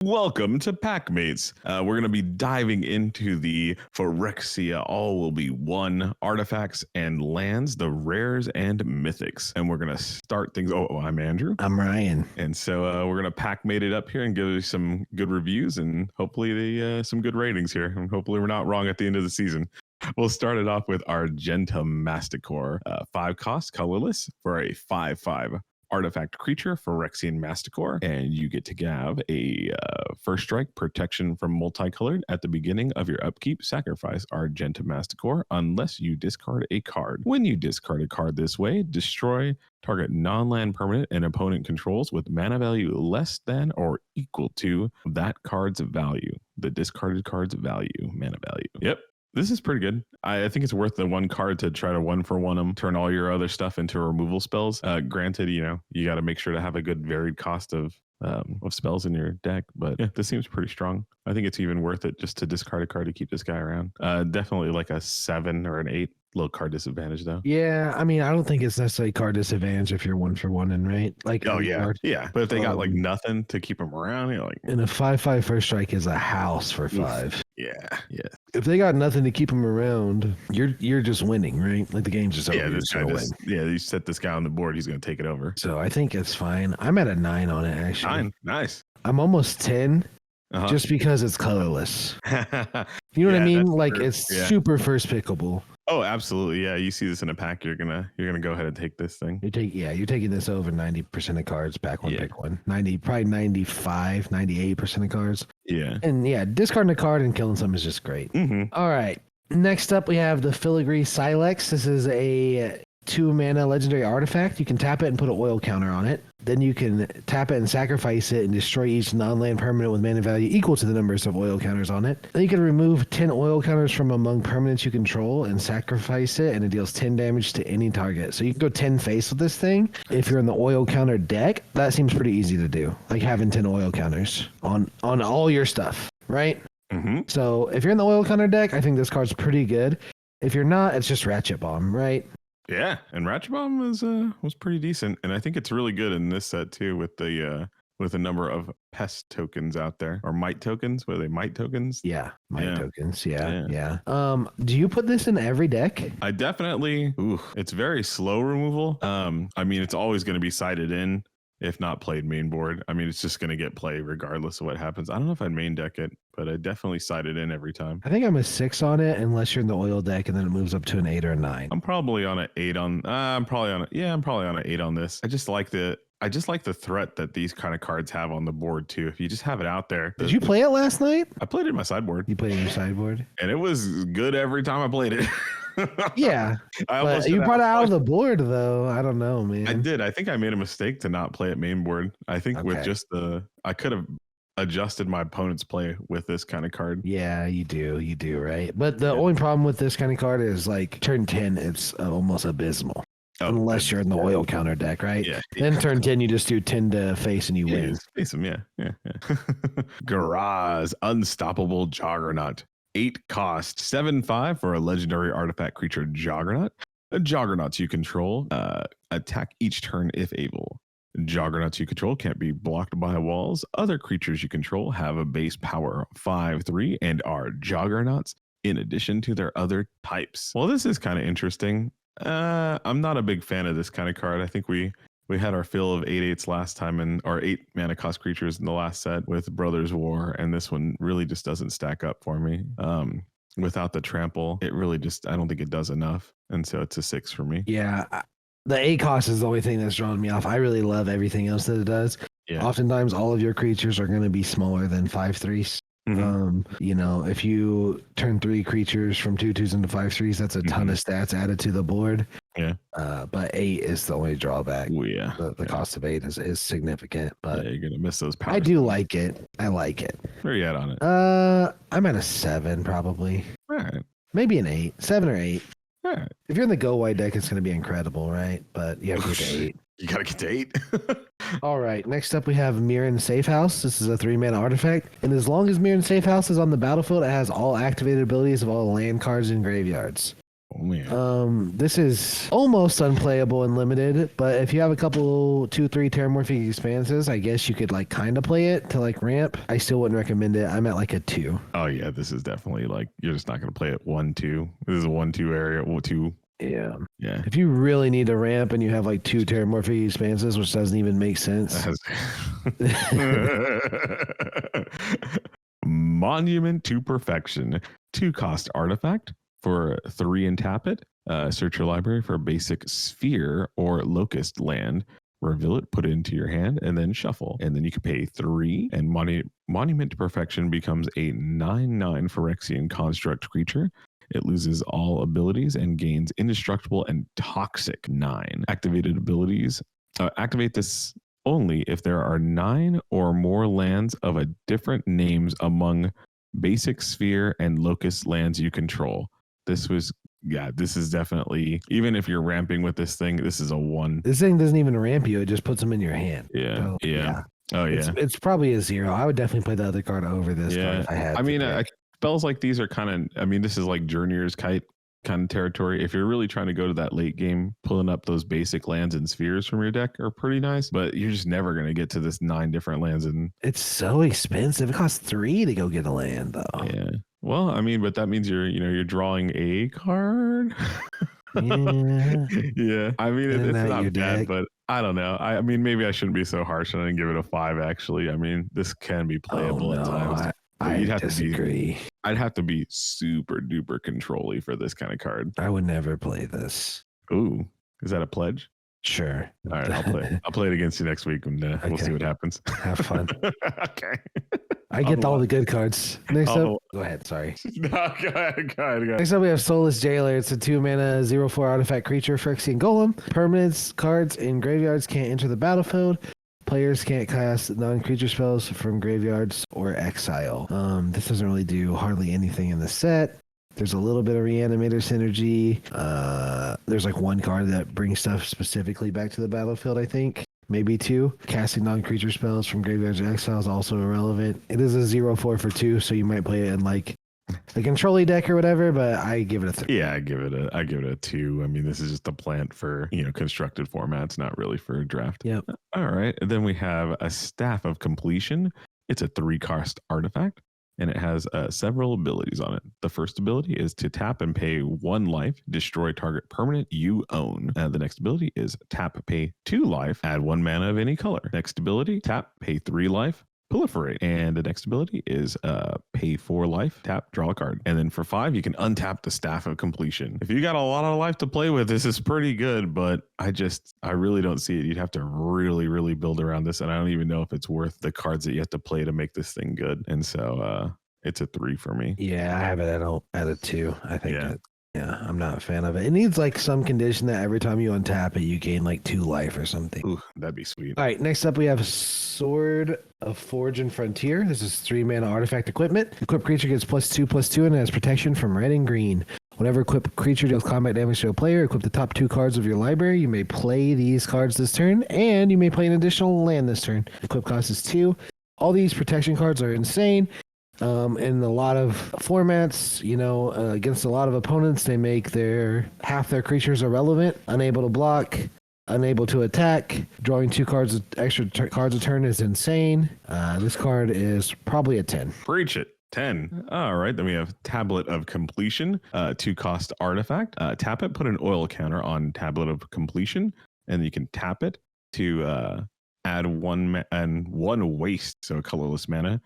Welcome to Packmates. We're going to be diving into the Phyrexia, all will be one artifacts and lands, the rares and mythics. And we're going to start things. Oh, I'm Andrew. I'm Ryan. And so we're going to Packmate it up here and give you some good reviews and hopefully some good ratings here. And hopefully we're not wrong at the end of the season. We'll start it off with Argenta Masticore, 5 cost, colorless for a 5/5. Artifact creature, Phyrexian Masticore, and you get to have a first strike protection from multicolored. At the beginning of your upkeep, sacrifice Argenta Masticore unless you discard a card. When you discard a card this way, destroy target non-land permanent an opponent controls with mana value less than or equal to that card's value. The discarded card's value, mana value. Yep. This is pretty good. I think it's worth the one card to try to 1-for-1 them, turn all your other stuff into removal spells. Granted, you got to make sure to have a good varied cost of spells in your deck, but yeah, this seems pretty strong. I think it's even worth it just to discard a card to keep this guy around. Definitely like a 7 or an 8. Low card disadvantage though. Yeah, I mean, I don't think it's necessarily card disadvantage if you're 1-for-1, and right? Like, oh yeah, yeah. But if they got like nothing to keep them around, you're like, and a 5/5 first strike is a house for 5. Yeah, yeah. If they got nothing to keep them around, you're just winning, right? Like the game's just over. Yeah, this guy just, you set this guy on the board, he's gonna take it over. So I think it's fine. I'm at a 9 on it actually. 9, nice. I'm almost 10. Just because it's colorless. You know what I mean? Like it's super first pickable. Oh, absolutely. Yeah, you see this in a pack, you're gonna go ahead and take this thing. You're taking this over 90% of cards, pack one, pick one. 90, probably 95, 98% of cards. Yeah. And yeah, discarding a card and killing some is just great. All right. Next up we have the Filigree Silex. This is a 2-mana legendary artifact. You can tap it and put an oil counter on it. Then you can tap it and sacrifice it and destroy each non-land permanent with mana value equal to the numbers of oil counters on it. Then you can remove 10 oil counters from among permanents you control and sacrifice it, and it deals 10 damage to any target. So you can go 10 face with this thing. If you're in the oil counter deck, that seems pretty easy to do. Like having 10 oil counters on all your stuff, right? So if you're in the oil counter deck, I think this card's pretty good. If you're not, it's just Ratchet Bomb, right? Yeah, and Ratchet Bomb was pretty decent, and I think it's really good in this set too with the number of pest tokens out there, or might tokens. Were they might tokens? Yeah, might tokens. Yeah. Do you put this in every deck? I definitely. It's very slow removal. I mean, it's always going to be sided in, if not played main board. I mean, it's just going to get play regardless of what happens. I don't know if I'd main deck it, but I definitely side it in every time. I think I'm a 6 on it, unless you're in the oil deck, and then it moves up to an 8 or a 9. I'm probably on an 8 on. I'm probably on an 8 on this. I just like the threat that these kind of cards have on the board too. If you just have it out there. Did you play it last night? I played it in my sideboard. You played it in your sideboard, and it was good every time I played it. Yeah, but you brought it out of the board though. I don't know, man. I did. I think I made a mistake to not play it main board. I think with just I could have adjusted my opponent's play with this kind of card. Yeah, you do, right? But the only problem with this kind of card is like turn 10, it's almost abysmal. Unless you're in the oil counter deck, right? Yeah. Then turn 10, you just do 10 to face and you win. Face them, yeah. Garage, Unstoppable Juggernaut. 8 cost, 7/5 for a legendary artifact creature Juggernaut. Juggernauts you control attack each turn if able. Juggernauts you control can't be blocked by walls. Other creatures you control have a base power 5/3 and are Juggernauts in addition to their other types. Well, this is kind of interesting. I'm not a big fan of this kind of card. I think we had our fill of 8/8s last time, or 8 mana cost creatures in the last set with Brothers War, and this one really just doesn't stack up for me. Without the trample, it really just, I don't think it does enough, and so it's a 6 for me. Yeah, the 8 cost is the only thing that's drawing me off. I really love everything else that it does. Yeah. Oftentimes, all of your creatures are going to be smaller than 5/3s. If you turn 3 creatures from 2/2s into 5/3s, that's a ton of stats added to the board. Yeah. But 8 is the only drawback. Oh, yeah. The cost of 8 is significant. But you're gonna miss those powers. I do like it. I like it. Where are you at on it? I'm at a 7 probably. All right. Maybe an 8. 7 or 8. All right. If you're in the go white deck, it's going to be incredible, right? But you have to get to 8. You gotta get to 8. All right. Next up, we have Mirren Safe House. This is a 3-mana artifact, and as long as Mirren Safe House is on the battlefield, it has all activated abilities of all land cards in graveyards. Oh man. This is almost unplayable in limited, but if you have a couple 2-3 terramorphic expanses, I guess you could like kind of play it to like ramp. I still wouldn't recommend it. I'm at like a 2. Oh yeah, this is definitely like you're just not gonna play it 1-2. This is a 1-2 area. 2. Yeah. Yeah. If you really need a ramp and you have like 2 terramorphic expanses, which doesn't even make sense. Monument to Perfection. 2-cost artifact for 3 and tap it. Search your library for a basic sphere or locust land. Reveal it, put it into your hand, and then shuffle. And then you can pay 3. And Monument to Perfection becomes a 9/9 Phyrexian construct creature. It loses all abilities and gains indestructible and toxic 9. Activated abilities. Activate this only if there are 9 or more lands of a different names among basic sphere and locust lands you control. This is definitely, even if you're ramping with this thing, this is a 1. This thing doesn't even ramp you. It just puts them in your hand. Yeah. So, yeah. Oh yeah. It's probably a 0. I would definitely play the other card over this card if I had. I mean, spells like these are kind of, I mean, this is like Journeyer's Kite kind of territory. If you're really trying to go to that late game, pulling up those basic lands and spheres from your deck are pretty nice, but you're just never going to get to this 9 different lands. And it's so expensive. It costs 3 to go get a land though. Yeah. Well, I mean, but that means you're drawing a card. Yeah. Yeah. I mean, it's not bad, deck. but I don't know. I mean, maybe I shouldn't be so harsh and give it a 5, actually. I mean, this can be playable at times. I disagree. I'd have to be super duper control-y for this kind of card. I would never play this. Ooh, is that a pledge? Sure. All right, I'll play it against you next week, and we'll see what happens. Have fun. Okay. I get all the good cards. Next up, go ahead. Sorry. No, go ahead. Next up, we have Soulless Jailer. It's a 2-mana 0/4 artifact creature, Phyrexian Golem. Permanents, cards in graveyards can't enter the battlefield. Players can't cast non-creature spells from graveyards or exile. This doesn't really do hardly anything in the set. There's a little bit of Reanimator synergy. There's like 1 card that brings stuff specifically back to the battlefield, I think. Maybe 2. Casting non-creature spells from graveyards or exile is also irrelevant. It is a 0/4 for 2, so you might play it in like a control deck or whatever, but I give it a 3. Yeah, I give it a 2. I mean, this is just a plant for, constructed formats, not really for a draft. Yep. All right. And then we have a Staff of Completion. It's a 3-cost artifact, and it has several abilities on it. The first ability is to tap and pay 1 life, destroy target permanent you own. The next ability is tap, pay 2 life, add 1 mana of any color. Next ability, tap, pay 3 life, proliferate. And the next ability is pay 4 life, tap, draw a card. And then for 5, you can untap the Staff of Completion. If you got a lot of life to play with, this is pretty good, but I really don't see it. You'd have to really, really build around this. And I don't even know if it's worth the cards that you have to play to make this thing good. And so it's a 3 for me. Yeah, I have it at a 2. I think I'm not a fan of it. It needs like some condition that every time you untap it, you gain like 2 life or something. Ooh, that'd be sweet. All right, next up we have Sword of Forge and Frontier. This is 3-mana artifact equipment. Equipped creature gets +2/+2 and has protection from red and green. Whenever equipped creature deals combat damage to a player, equip the top 2 cards of your library. You may play these cards this turn, and you may play an additional land this turn. Equip cost is 2. All these protection cards are insane. In a lot of formats, against a lot of opponents, they make half their creatures irrelevant, unable to block, unable to attack. Drawing 2 cards, extra cards a turn is insane. This card is probably a 10. Preach it. 10. All right. Then we have Tablet of Completion, 2-cost artifact. Tap it, put an oil counter on Tablet of Completion, and you can tap it to add 1 waste, so colorless mana.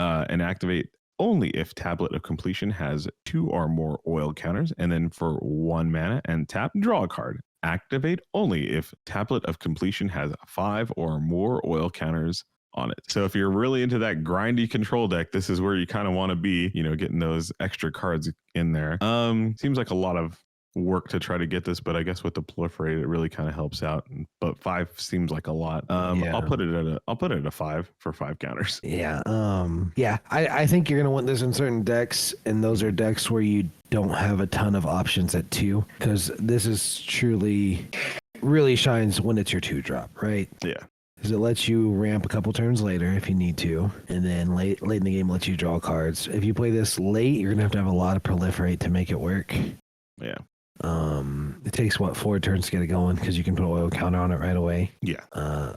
And activate only if Tablet of Completion has 2 or more oil counters, and then for 1 mana and tap, draw a card. Activate only if Tablet of Completion has 5 or more oil counters on it. So if you're really into that grindy control deck, this is where you kind of want to be, getting those extra cards in there. Seems like a lot of work to try to get this, but I guess with the proliferate, it really kind of helps out. But 5 seems like a lot. I'll put it at a 5 for 5 counters. Yeah. I think you're gonna want this in certain decks, and those are decks where you don't have a ton of options at 2, because this is really shines when it's your 2-drop, right? Yeah. Because it lets you ramp a couple turns later if you need to, and then late in the game lets you draw cards. If you play this late, you're gonna have to have a lot of proliferate to make it work. Yeah. It takes 4 turns to get it going because you can put oil counter on it right away. Yeah.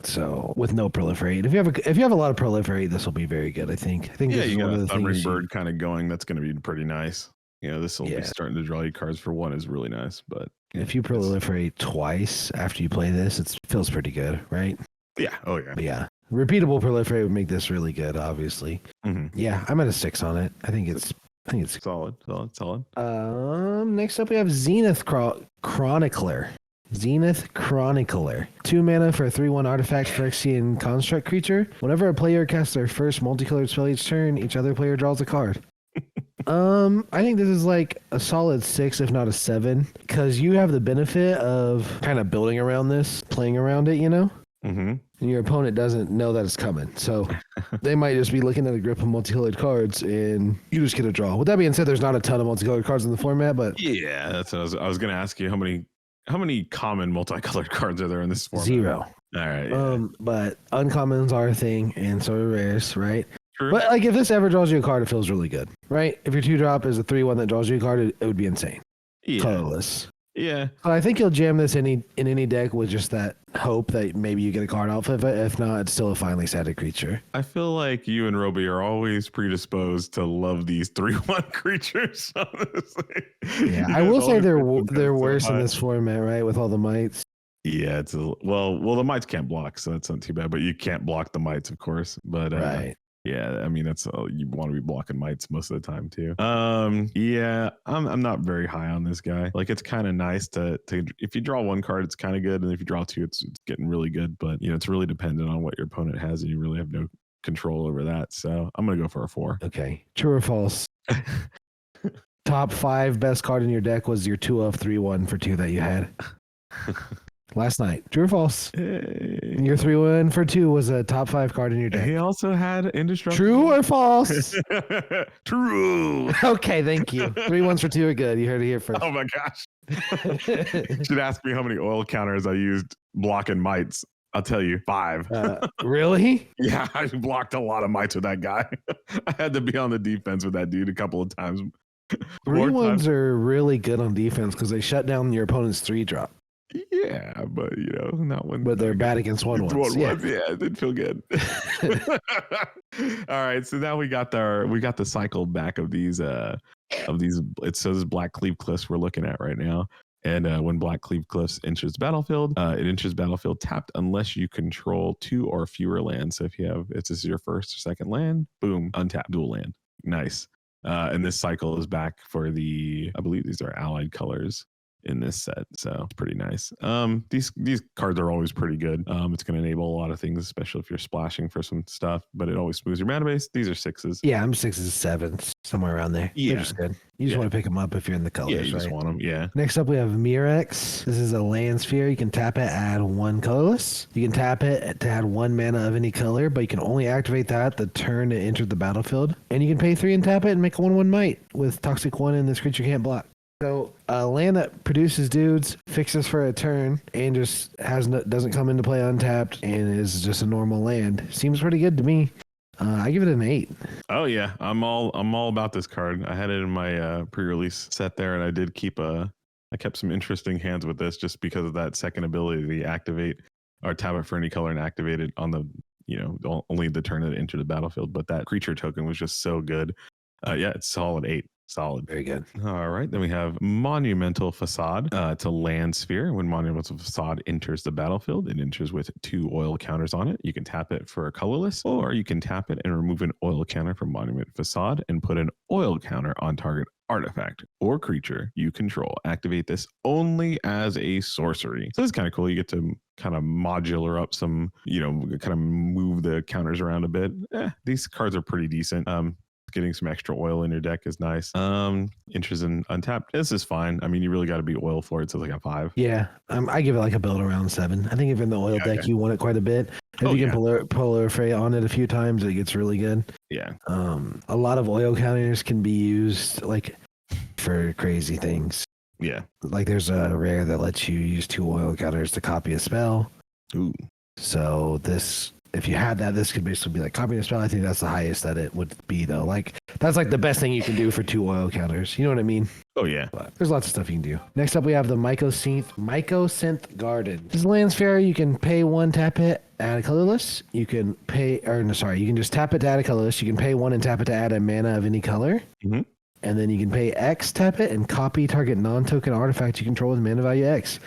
So with no proliferate, if you have a lot of proliferate, this will be very good. I think Yeah, this is you got one of a the Thundering things Bird kind of going. That's going to be pretty nice. This will be Yeah. starting to draw you cards for one is really nice. But if you proliferate twice after you play this, it feels pretty good, right? Yeah. Oh yeah. But yeah. Repeatable proliferate would make this really good, obviously. Yeah, I'm at a 6 on it. I think it's solid. Next up we have Zenith Chronicler. Zenith Chronicler. 2 mana for a 3/1 artifact Phyrexian construct creature. Whenever a player casts their first multicolored spell each turn, each other player draws a card. I think this is like a solid 6, if not a 7, because you have the benefit of kind of building around this, playing around it, and your opponent doesn't know that it's coming. So they might just be looking at a grip of multicolored cards and you just get a draw. With that being said, there's not a ton of multicolored cards in the format, but yeah, that's what I was going to ask you. How many common multicolored cards are there in this format? 0. All right. Yeah. But uncommons are a thing, and so are rares, right? True. But like if this ever draws you a card, it feels really good, right? If your 2-drop is a 3/1 that draws you a card, it would be insane. Yeah. Colorless. Yeah. I think you'll jam this in any deck with just that hope that maybe you get a card off of it. If not, it's still a finely static creature. I feel like you and Roby are always predisposed to love these 3/1 creatures. Honestly. Yeah, I will say they're worse in this format, right? With all the mites. Yeah, it's well, the mites can't block, so that's not too bad. But you can't block the mites, of course. But right. Yeah, I mean that's you want to be blocking mites most of the time too. Yeah, I'm not very high on this guy. Like it's kind of nice to if you draw 1 card, it's kind of good, and if you draw 2, it's getting really good. But it's really dependent on what your opponent has, and you really have no control over that. So I'm gonna go for a 4. Okay, true or false? Top 5 best card in your deck was your 2 of 3/1 for 2 that you had last night. True or false? Hey. Your 3/1 for 2 was a top 5 card in your deck. He also had Indestructible. True or false? True. Okay, thank you. 3/1s for 2 are good. You heard it here first. Oh my gosh. You should ask me how many oil counters I used blocking mites. I'll tell you, 5. Really? Yeah, I blocked a lot of mites with that guy. I had to be on the defense with that dude a couple of times. 3/1s are really good on defense because they shut down your opponent's 3-drop. Yeah, but not when. But they're bad against 1/1s. Yeah, it did feel good. All right, so now we got the cycle back of these. It says Black Cleave Cliffs we're looking at right now. And when Black Cleave Cliffs enters the battlefield, it enters battlefield tapped unless you control 2 or fewer lands. So if this is your first or second land, boom, untap, dual land. Nice. And this cycle is back for I believe these are allied colors in this set, so it's pretty nice. These cards are always pretty good. It's going to enable a lot of things, especially if you're splashing for some stuff, but it always smooths your mana base. These are 6s. Yeah, I'm 6s, 7s, somewhere around there. Yeah, they're just good. You just want to pick them up if you're in the colors. Yeah, you just want them. Yeah. Next up, we have Mythics. This is a land sphere. You can tap it, add 1 colorless. You can tap it to add 1 mana of any color, but you can only activate that the turn it entered the battlefield. And you can pay 3 and tap it and make a 1/1 might with Toxic 1, and this creature can't block. So a land that produces dudes, fixes for a turn, and just doesn't come into play untapped, and is just a normal land. Seems pretty good to me. I give it an 8. Oh yeah, I'm all about this card. I had it in my pre-release set there, and I kept some interesting hands with this just because of that second ability to activate or tap it for any color and activate it on the only the turn that it entered the battlefield. But that creature token was just so good. Yeah, it's solid 8. Solid. Very good. All right. Then we have Monumental Facade. It's a land sphere. When Monumental Facade enters the battlefield, it enters with 2 oil counters on it. You can tap it for a colorless, or you can tap it and remove an oil counter from Monument Facade and put an oil counter on target artifact or creature you control. Activate this only as a sorcery. So this is kind of cool. You get to kind of modular up some, kind of move the counters around a bit. These cards are pretty decent. Getting some extra oil in your deck is nice. Interest in untapped. This is fine. I mean, you really got to be oil for it. So it's like a 5. Yeah. I give it like a build around 7. I think if in the oil deck, you want it quite a bit. If you can proliferate on it a few times, it gets really good. Yeah. A lot of oil counters can be used like for crazy things. Yeah. Like there's a rare that lets you use 2 oil counters to copy a spell. Ooh. So this if you had that, this could basically be like copying a spell. I think that's the highest that it would be, though. Like, that's like the best thing you can do for 2 oil counters. You know what I mean? Oh, yeah. But there's lots of stuff you can do. Next up, we have the Mycosynth Garden. This is land sphere. You can pay 1, tap it, add a colorless. You can pay, or no, sorry, you can just tap it to add a colorless. You can pay 1 and tap it to add a mana of any color. Mm-hmm. And then you can pay X, tap it, and copy target non-token artifact you control with mana value X.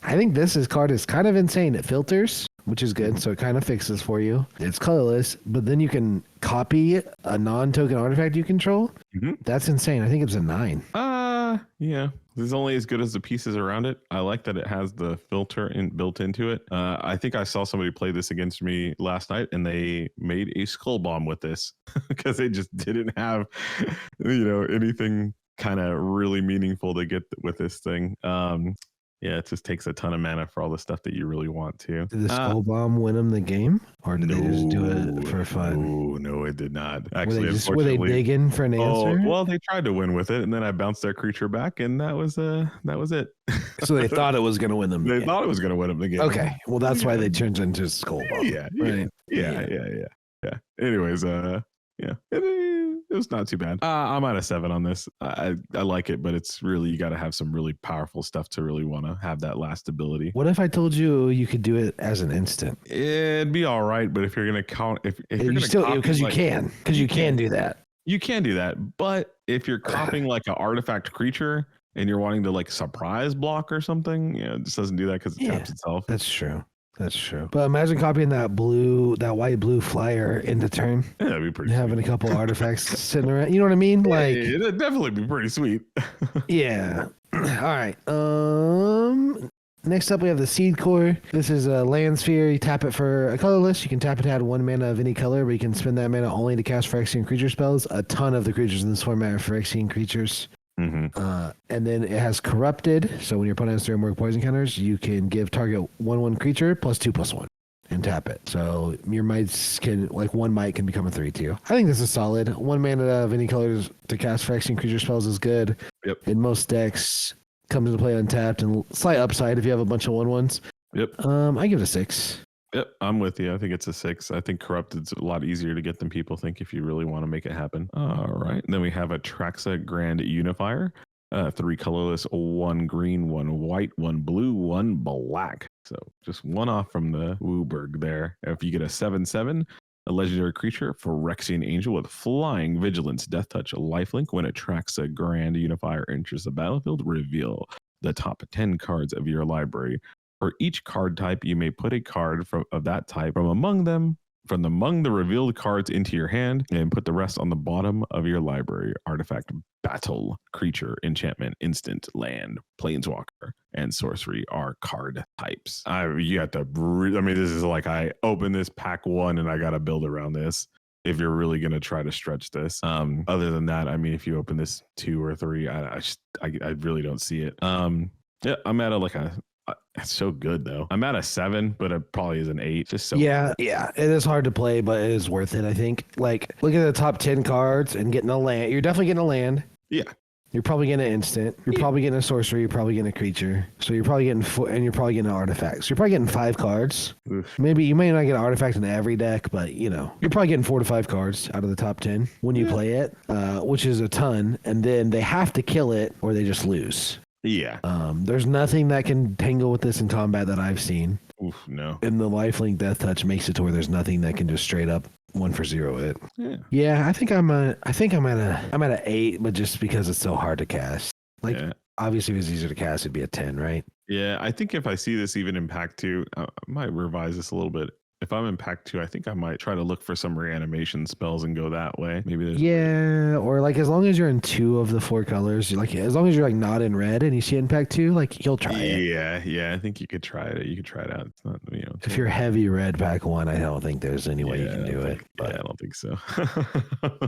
I think card is kind of insane. It filters, which is good, so it kind of fixes for you. It's colorless, but then you can copy a non-token artifact you control. Mm-hmm. That's insane. I think it's a 9. Yeah. This is only as good as the pieces around it. I like that it has the filter built into it. I think I saw somebody play this against me last night, and they made a skull bomb with this because they just didn't have, anything kind of really meaningful to get with this thing. Yeah, it just takes a ton of mana for all the stuff that you really want to. Did the skull bomb win them the game, or did they just do it for fun? No, it did not. Actually, were they digging for an answer? Well, they tried to win with it, and then I bounced their creature back, and that was it. So they thought it was going to win them. They thought it was going to win them the game. Okay, well that's why they turned into skull bomb. Yeah, right? Yeah. Anyways, it was not too bad. I'm at a 7 on this. I like it, but it's really, you got to have some really powerful stuff to really want to have that last ability. What if I told you could do it as an instant? It'd be all right, but if you're gonna count, if you're gonna still, because you can do that. You can do that, but if you're copying like an artifact creature and you're wanting to like surprise block or something, it just doesn't do that because it taps itself. That's true. But imagine copying that white blue flyer into turn. Yeah, that'd be pretty. Having a couple artifacts sitting around. You know what I mean? Like, it'd definitely be pretty sweet. Yeah. All right. Next up, we have the Seed Core. This is a land sphere. You tap it for a colorless. You can tap it to add 1 mana of any color, but you can spend that mana only to cast Phyrexian creature spells. A ton of the creatures in this format are Phyrexian creatures. Mm-hmm. And then it has Corrupted. So when your opponent has 3 or more poison counters, you can give target 1/1 creature +2/+1 and tap it. So your mites can, like 1 mite can become a 3/2. I think this is solid. 1 mana of any colors to cast Phyrexian creature spells is good. Yep. In most decks, comes into play untapped and slight upside if you have a bunch of 1/1s. Yep. I give it a 6. Yep, I'm with you. I think it's a 6. I think Corrupted's a lot easier to get than people think if you really want to make it happen. All right. And then we have a Traxa Grand Unifier. 3 colorless, 1 green, 1 white, 1 blue, 1 black. So just 1 off from the Wooburg there. If you get a 7/7, a legendary creature, Phyrexian Angel with Flying, Vigilance, Death Touch, Lifelink. When it Traxa Grand Unifier enters the battlefield, reveal the top 10 cards of your library. For each card type, you may put a card of that type from among the revealed cards into your hand and put the rest on the bottom of your library. Artifact, battle, creature, enchantment, instant, land, planeswalker, and sorcery are card types. You have to, this is like I open this pack 1 and I got to build around this if you're really going to try to stretch this. Other than that, if you open this 2 or 3, I really don't see it. Yeah, I'm at it's so good though. I'm at a 7, but it probably is an 8. Just so yeah. It is hard to play, but it is worth it. I think. Like, look at the top 10 cards and getting a land. You're definitely getting a land. Yeah. You're probably getting an instant. You're probably getting a sorcery. You're probably getting a creature. So you're probably getting and you're probably getting an artifact. So you're probably getting 5 cards. Oof. Maybe you may not get an artifact in every deck, but you're probably getting 4 to 5 cards out of the top 10 when you play it, which is a ton. And then they have to kill it or they just lose. Yeah. There's nothing that can tangle with this in combat that I've seen. Oof, no. And the lifelink Death Touch makes it to where there's nothing that can just straight up 1-for-0 it. Yeah. I think I'm at an 8, but just because it's so hard to cast. Obviously if it's easier to cast, it'd be a 10, right? Yeah, I think if I see this even in pack 2, I might revise this a little bit. If I'm in pack 2, I think I might try to look for some reanimation spells and go that way. Maybe there's or like as long as you're in 2 of the 4 colors, as long as you're like not in red and you see it in pack 2, like you'll try it. Yeah, I think you could try it. You could try it out. It's not, if you're heavy red pack 1, I don't think there's any way you can do it. But I don't think so.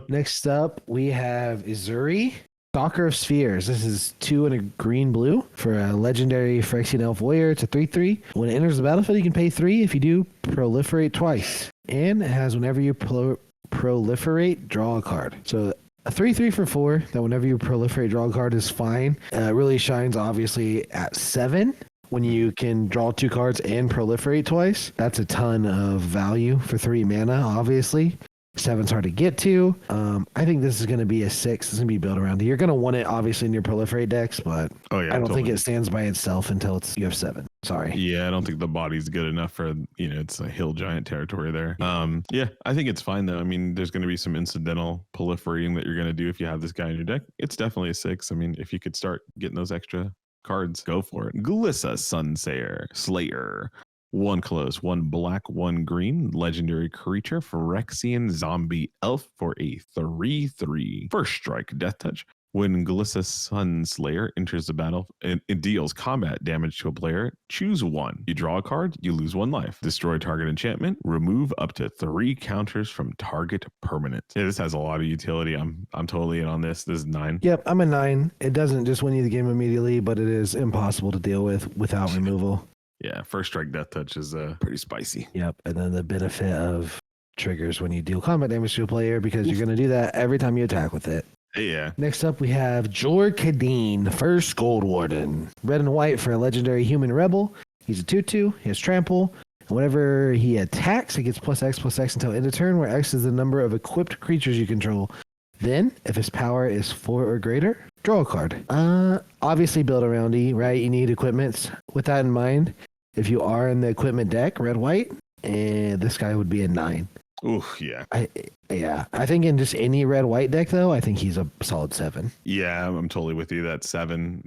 Next up, we have Izuri. Stalker of Spheres. This is 2 and a green blue for a legendary Phyrexian Elf Warrior. It's a 3/3. When it enters the battlefield, you can pay 3. If you do, proliferate twice. And it has whenever you proliferate, draw a card. So a 3/3 for 4, that whenever you proliferate, draw a card is fine. It really shines, obviously, at 7, when you can draw 2 cards and proliferate twice. That's a ton of value for 3 mana, obviously. 7's hard to get to. I think this is going to be a 6. It's going to be built around it. You're going to want it, obviously, in your proliferate decks, but I don't think it stands by itself until you have 7. Sorry. Yeah, I don't think the body's good enough for, it's a hill giant territory there. Yeah, I think it's fine, though. I mean, there's going to be some incidental proliferating that you're going to do if you have this guy in your deck. It's definitely a 6. I mean, if you could start getting those extra cards, go for it. Glissa Slayer. 1 colorless, 1 black, 1 green, legendary creature, Phyrexian zombie elf for a 3/3. First strike, death touch. When Glissa Sunslayer enters the battle, it deals combat damage to a player. Choose 1. You draw a card, you lose 1 life. Destroy target enchantment. Remove up to 3 counters from target permanent. Yeah, this has a lot of utility. I'm totally in on this. This is 9. Yep, I'm a 9. It doesn't just win you the game immediately, but it is impossible to deal with without removal. Yeah, first strike death touch is pretty spicy. Yep, and then the benefit of triggers when you deal combat damage to a player because you're going to do that every time you attack with it. Yeah. Next up, we have Jor Kadeen, first Gold Warden. Red and white for a legendary human rebel. He's a 2/2. He has trample. And whenever he attacks, he gets +X/+X until end of turn, where X is the number of equipped creatures you control. Then, if his power is 4 or greater, draw a card. Obviously build around E, right? You need equipments. With that in mind, if you are in the equipment deck, red-white, this guy would be a 9. Ooh, yeah. I think in just any red-white deck, though, I think he's a solid 7. Yeah, I'm totally with you. That 7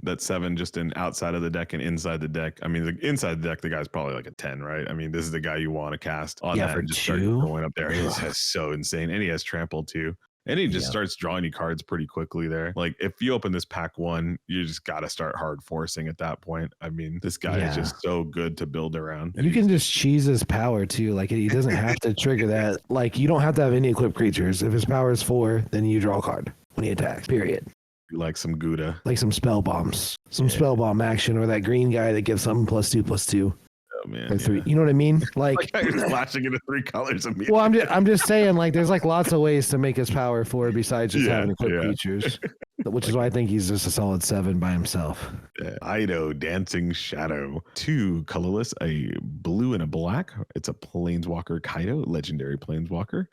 just in outside of the deck and inside the deck. I mean, inside the deck, the guy's probably like a 10, right? I mean, this is the guy you want to cast on that and just start going up there. He's so insane. And he has trample, too. And he just starts drawing you cards pretty quickly there. Like, if you open this pack 1, you just got to start hard forcing at that point. I mean, this guy is just so good to build around. You can just cheese his power, too. Like, he doesn't have to trigger that. Like, you don't have to have any equipped creatures. If his power is 4, then you draw a card when he attacks, period. Like some Gouda. Like some spell bombs. Some spell bomb action, or that green guy that gives something +2/+2. Oh, man, like 3, you know what I mean? Like you're flashing into 3 colors immediately. Well, I'm just saying, like, there's like lots of ways to make his power 4 besides just having equipped creatures, which is why I think he's just a solid 7 by himself. Ido, Dancing Shadow, 2 colorless, a blue and a black. It's a Planeswalker Kaido, legendary Planeswalker,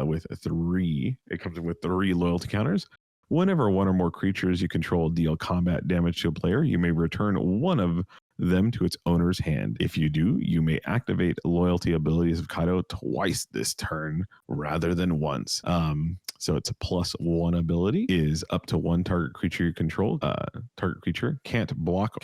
with 3. It comes in with 3 loyalty counters. Whenever 1 or more creatures you control deal combat damage to a player, you may return 1 of them to its owner's hand. If you do, you may activate loyalty abilities of Kaido twice this turn rather than once. So it's a +1 ability, is up to 1 target creature you control. Target creature can't block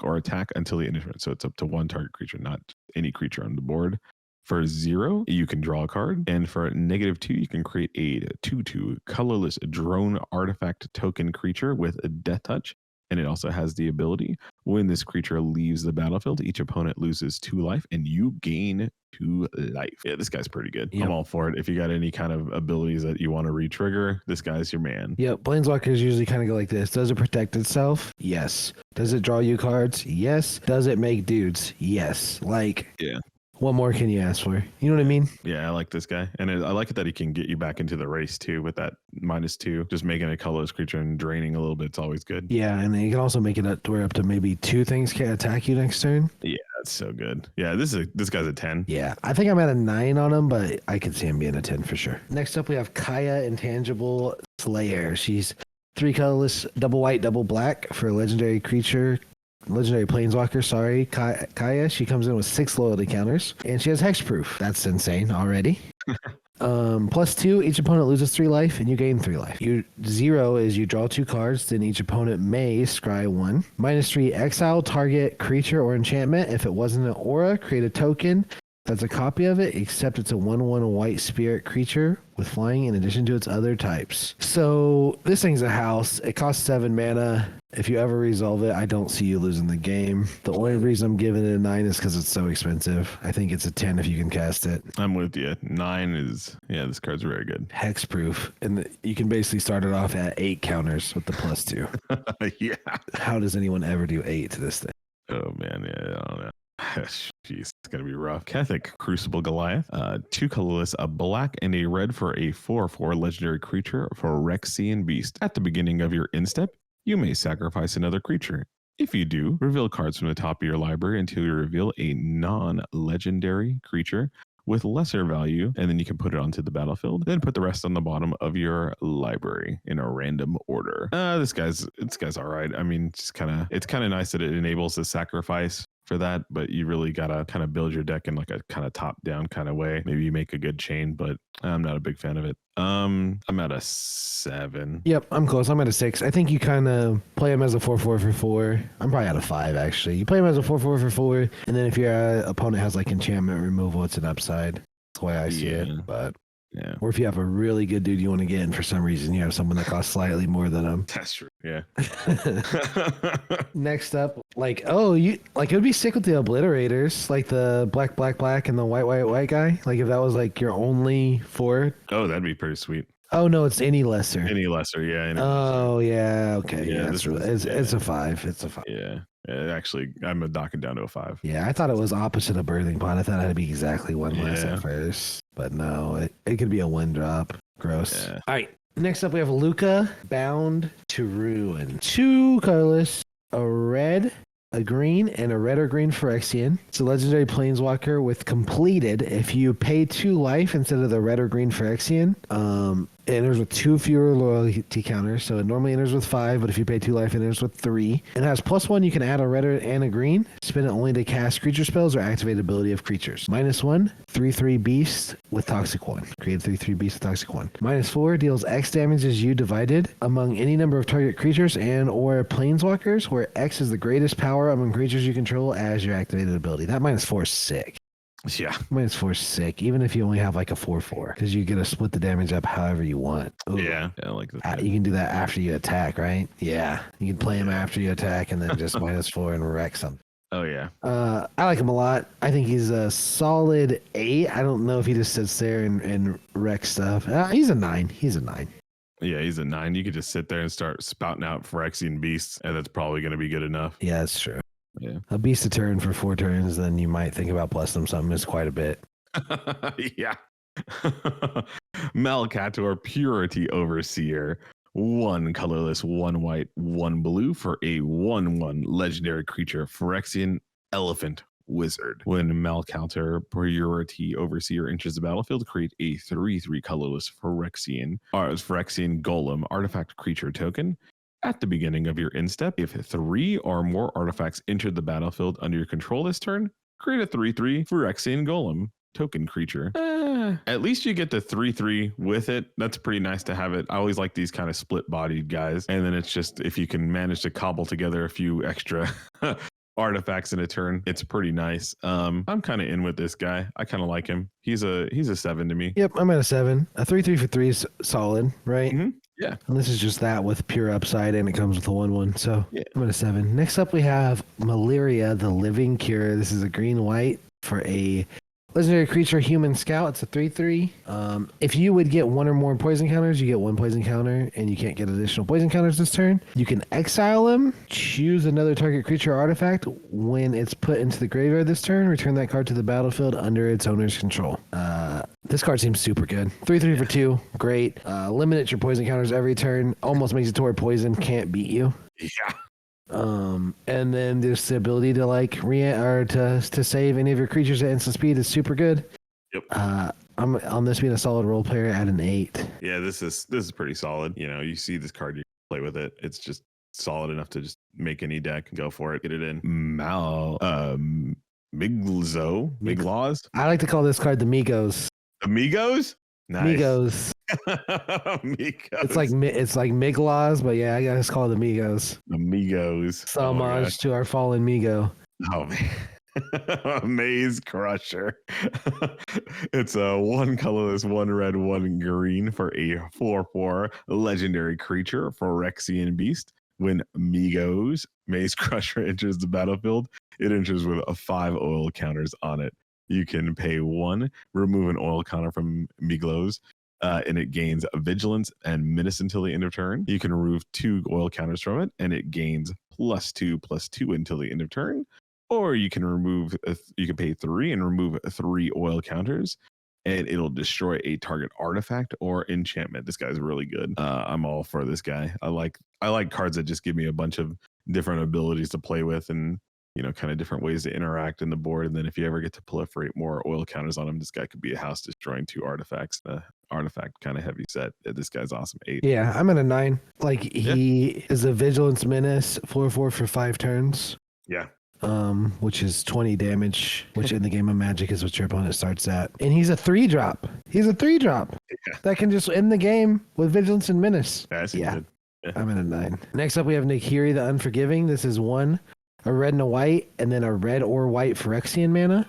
or attack until the end of turn. So it's up to 1 target creature, not any creature on the board. For 0, you can draw a card. And for -2, you can create a 2/2 colorless drone artifact token creature with a death touch. And it also has the ability, when this creature leaves the battlefield, each opponent loses 2 life and you gain 2 life. Yeah, this guy's pretty good. I'm all for it. If you got any kind of abilities that you want to re-trigger, this guy's your man. Yep, Planeswalkers usually kind of go like this. Does it protect itself? Yes. Does it draw you cards? Yes. Does it make dudes? Yes. Like, yeah. What more can you ask for? You know what I mean? Yeah, I like this guy. And I like it that he can get you back into the race, too, with that -2. Just making a colorless creature and draining a little bit. It's always good. Yeah, and you can also make it up to maybe 2 things can't attack you next turn. Yeah, that's so good. Yeah, this guy's a 10. Yeah, I think I'm at a 9 on him, but I could see him being a 10 for sure. Next up, we have Kaya, Intangible Slayer. She's 3 colorless, double white, double black for a legendary creature. Legendary Planeswalker, sorry, Kaya. She comes in with 6 loyalty counters, and she has hexproof. That's insane already. +2, each opponent loses 3 life, and you gain 3 life. 0 is you draw 2 cards, then each opponent may scry 1. -3, exile target creature or enchantment. If it wasn't an aura, create a token that's a copy of it, except it's a 1/1 white spirit creature with flying in addition to its other types. So this thing's a house. It costs 7 mana. If you ever resolve it, I don't see you losing the game. The only reason I'm giving it a 9 is because it's so expensive. I think it's a 10 if you can cast it. I'm with you. 9 is, this card's very good. Hexproof. And you can basically start it off at 8 counters with the +2. Yeah. How does anyone ever do 8 to this thing? Oh, man. Yeah, I don't know. Jeez, it's gonna be rough. Kethic, Crucible Goliath, 2 colorless, a black and a red for a 4/4 legendary creature for Phyrexian Beast. At the beginning of your end step, you may sacrifice another creature. If you do, reveal cards from the top of your library until you reveal a non-legendary creature with lesser value, and then you can put it onto the battlefield. Then put the rest on the bottom of your library in a random order. This guy's all right. I mean, it's kind of nice that it enables the sacrifice for that, but you really gotta kind of build your deck in like a kind of top down kind of way. Maybe you make a good chain, but I'm not a big fan of it. I'm at a 7. Yep, I'm close. I'm at a 6. I think you kind of play him as a 4/4 for 4. I'm probably at a 5 actually. You play him as a 4/4 for 4, and then if your opponent has like enchantment removal, it's an upside. That's the way I see it. But yeah. Or if you have a really good dude you want to get, and for some reason you have someone that costs slightly more than him. That's true. Yeah. Next up, it would be sick with the obliterators, like the black, black, black, and the white, white, white guy. Like if that was like your only 4. Oh, that'd be pretty sweet. Oh no, it's any lesser. Any lesser, yeah. Yeah. Okay. Yeah, it's a 5. It's a 5. Yeah. Actually, I'm knocking down to a 5. Yeah, I thought it was opposite of Birthing Pod. I thought it had to be exactly 1 less at first, but no, it could be a 1 drop. Gross. Yeah. All right. Next up, we have Luca, Bound to Ruin. 2 colorless, a red, a green, and a red or green Phyrexian. It's a legendary planeswalker with completed. If you pay 2 life instead of the red or green Phyrexian, it enters with 2 fewer loyalty counters. So it normally enters with 5, but if you pay 2 life, it enters with 3. It has +1. You can add a red and a green. Spin it only to cast creature spells or activate ability of creatures. -1, 3/3 beast with Toxic 1. Create 3/3 beast with Toxic 1. -4 deals X damage as you divided among any number of target creatures and or planeswalkers, where X is the greatest power among creatures you control as your activated ability. That -4 is sick. Yeah. -4 is sick, even if you only have like a 4/4, because you get to split the damage up however you want. Ooh. Yeah, I like that. You can do that after you attack, right? Yeah. You can play him after you attack and then just -4 and wreck something. Oh, yeah. I like him a lot. I think he's a solid 8. I don't know if he just sits there and wrecks stuff. He's a 9. He's a 9. Yeah, he's a 9. You could just sit there and start spouting out Phyrexian beasts, and that's probably going to be good enough. Yeah, that's true. Yeah. A beast a turn for 4 turns, then you might think about blessing him something. It's quite a bit. Yeah. Malcator, Purity Overseer. 1 colorless, 1 white, 1 blue for a 1/1 legendary creature, Phyrexian Elephant Wizard. When Malcator, Purity Overseer enters the battlefield, create a 3/3 colorless Phyrexian Golem artifact creature token. At the beginning of your end step, if 3 or more artifacts enter the battlefield under your control this turn, create a 3/3 Phyrexian Golem token creature. At least you get the 3/3 with it. That's pretty nice to have it. I always like these kind of split-bodied guys. And then it's just, if you can manage to cobble together a few extra artifacts in a turn, it's pretty nice. I'm kind of in with this guy. I kind of like him. He's a 7 to me. Yep, I'm at a 7. A 3/3 for 3 is solid, right? Mm-hmm. Yeah. And this is just that with pure upside, and it comes with a 1/1. So yeah. I'm at a 7. Next up, we have Malaria, the Living Cure. This is a green-white for a legendary creature, Human Scout. It's a 3/3. If you would get 1 or more poison counters, you get 1 poison counter, and you can't get additional poison counters this turn. You can exile them, choose another target creature or artifact. When it's put into the graveyard this turn, return that card to the battlefield under its owner's control. This card seems super good. 3/3 for 2, great. Limit your poison counters every turn. Almost makes it to where poison can't beat you. Yeah. And then there's the ability to to save any of your creatures at instant speed is super good. Yep. I'm on this being a solid role player at an 8. Yeah, this is pretty solid. You know, you see this card, you play with it. It's just solid enough to just make any deck and go for it, get it in. Miglaws. I like to call this card the Migos. Amigos? Nice. Migos. Amigos. It's like Miglaws, but yeah, I gotta call it the Migos. Amigos. So homage to our fallen Migo. Oh man. Maze Crusher. It's a 1 colorless, 1 red, 1 green for a 4/4 legendary creature, Phyrexian Beast. When Migos Maze Crusher enters the battlefield, it enters with 5 oil counters on it. You can pay 1, remove an oil counter from Migos, and it gains vigilance and menace until the end of turn. You can remove 2 oil counters from it, and it gains +2/+2 until the end of turn. Or you can pay 3 and remove 3 oil counters, and it'll destroy a target artifact or enchantment. This guy's really good. I'm all for this guy. I like cards that just give me a bunch of different abilities to play with and, kind of different ways to interact in the board. And then if you ever get to proliferate more oil counters on him, this guy could be a house destroying 2 artifacts. Artifact kind of heavy set. This guy's awesome. 8. Yeah, I'm at a 9. Like he is a Vigilance Menace, 4/4 for 5 turns. Yeah. Which is 20 damage, which in the game of Magic is what your opponent starts at. And he's a 3-drop. He's a 3-drop that can just end the game with Vigilance and Menace. That's good. Yeah. I'm at a 9. Next up, we have Nahiri the Unforgiving. This is 1, a red and a white, and then a red or white Phyrexian mana.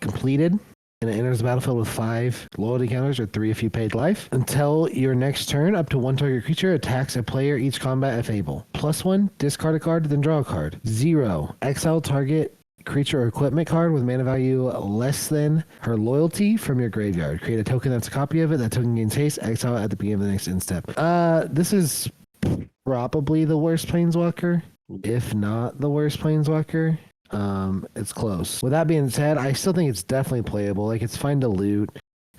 Completed. And it enters the battlefield with 5 loyalty counters or 3 if you paid life. Until your next turn, up to 1 target creature attacks a player each combat if able. +1, discard a card, then draw a card. 0, exile target creature or equipment card with mana value less than her loyalty from your graveyard. Create a token that's a copy of it. That token gains haste. Exile at the beginning of the next end step. This is probably the worst Planeswalker, if not the worst Planeswalker. It's close. With that being said, I still think it's definitely playable. Like, it's fine to loot.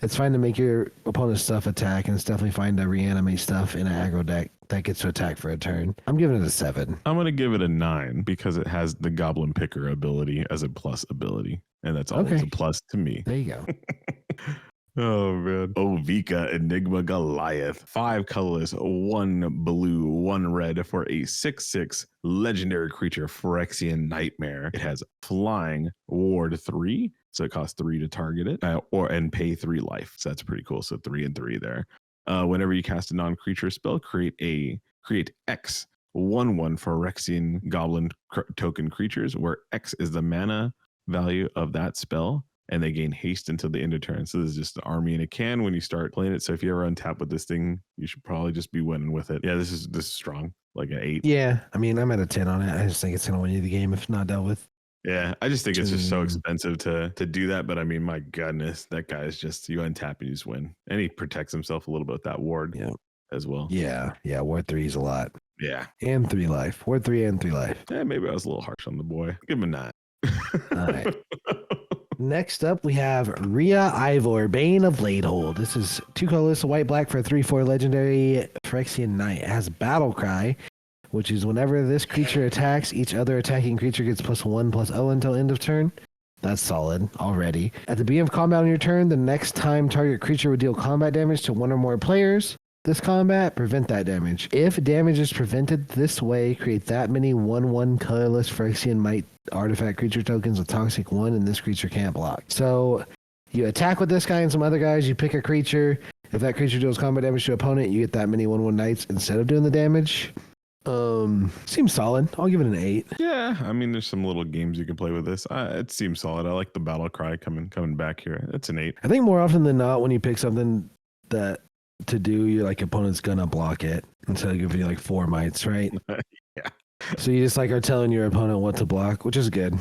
It's fine to make your opponent's stuff attack, and it's definitely fine to reanimate stuff in an aggro deck that gets to attack for a turn. I'm giving it a 7. I'm going to give it a 9 because it has the Goblin Picker ability as a plus ability. And that's all. It's a plus to me. There you go. Oh, man. Ovika Enigma Goliath. 5 colorless, 1 blue, 1 red for a 6/6 legendary creature, Phyrexian Nightmare. It has flying, ward 3, so it costs 3 to target it, and pay 3 life. So that's pretty cool. So 3 and 3 there. Whenever you cast a non-creature spell, create X 1/1 Phyrexian Goblin token creatures, where X is the mana value of that spell, and they gain haste until the end of turn. So this is just an army in a can when you start playing it. So if you ever untap with this thing, you should probably just be winning with it. Yeah, this is strong, like an 8. Yeah, I mean, I'm at a 10 on it. I just think it's going to win you the game if not dealt with. Yeah, I just think it's just so expensive to do that. But I mean, my goodness, that guy is just, you untap and you just win. And he protects himself a little bit with that ward as well. Yeah, ward 3 is a lot. Yeah. And 3 life. Ward 3 and 3 life. Yeah, maybe I was a little harsh on the boy. Give him a 9. All right. Next up, we have Rhea Ivor, Bane of Bladehold. This is 2 colorless, white, black for a 3/4 legendary Phyrexian Knight. It has Battle Cry, which is whenever this creature attacks, each other attacking creature gets +1/+0 until end of turn. That's solid already. At the beginning of combat on your turn, the next time target creature would deal combat damage to 1 or more players this combat, prevent that damage. If damage is prevented this way, create that many 1/1 colorless Phyrexian Might artifact creature tokens with Toxic 1, and this creature can't block. So you attack with this guy and some other guys, you pick a creature. If that creature deals combat damage to opponent, you get that many 1/1 knights instead of doing the damage. Seems solid. I'll give it an 8. Yeah, I mean, there's some little games you can play with this. It seems solid. I like the Battle Cry coming back here. It's an 8. I think more often than not, when you pick something that to do, your like opponent's gonna block it, and so give you like 4 mites, right? Yeah. So you just like are telling your opponent what to block, which is good.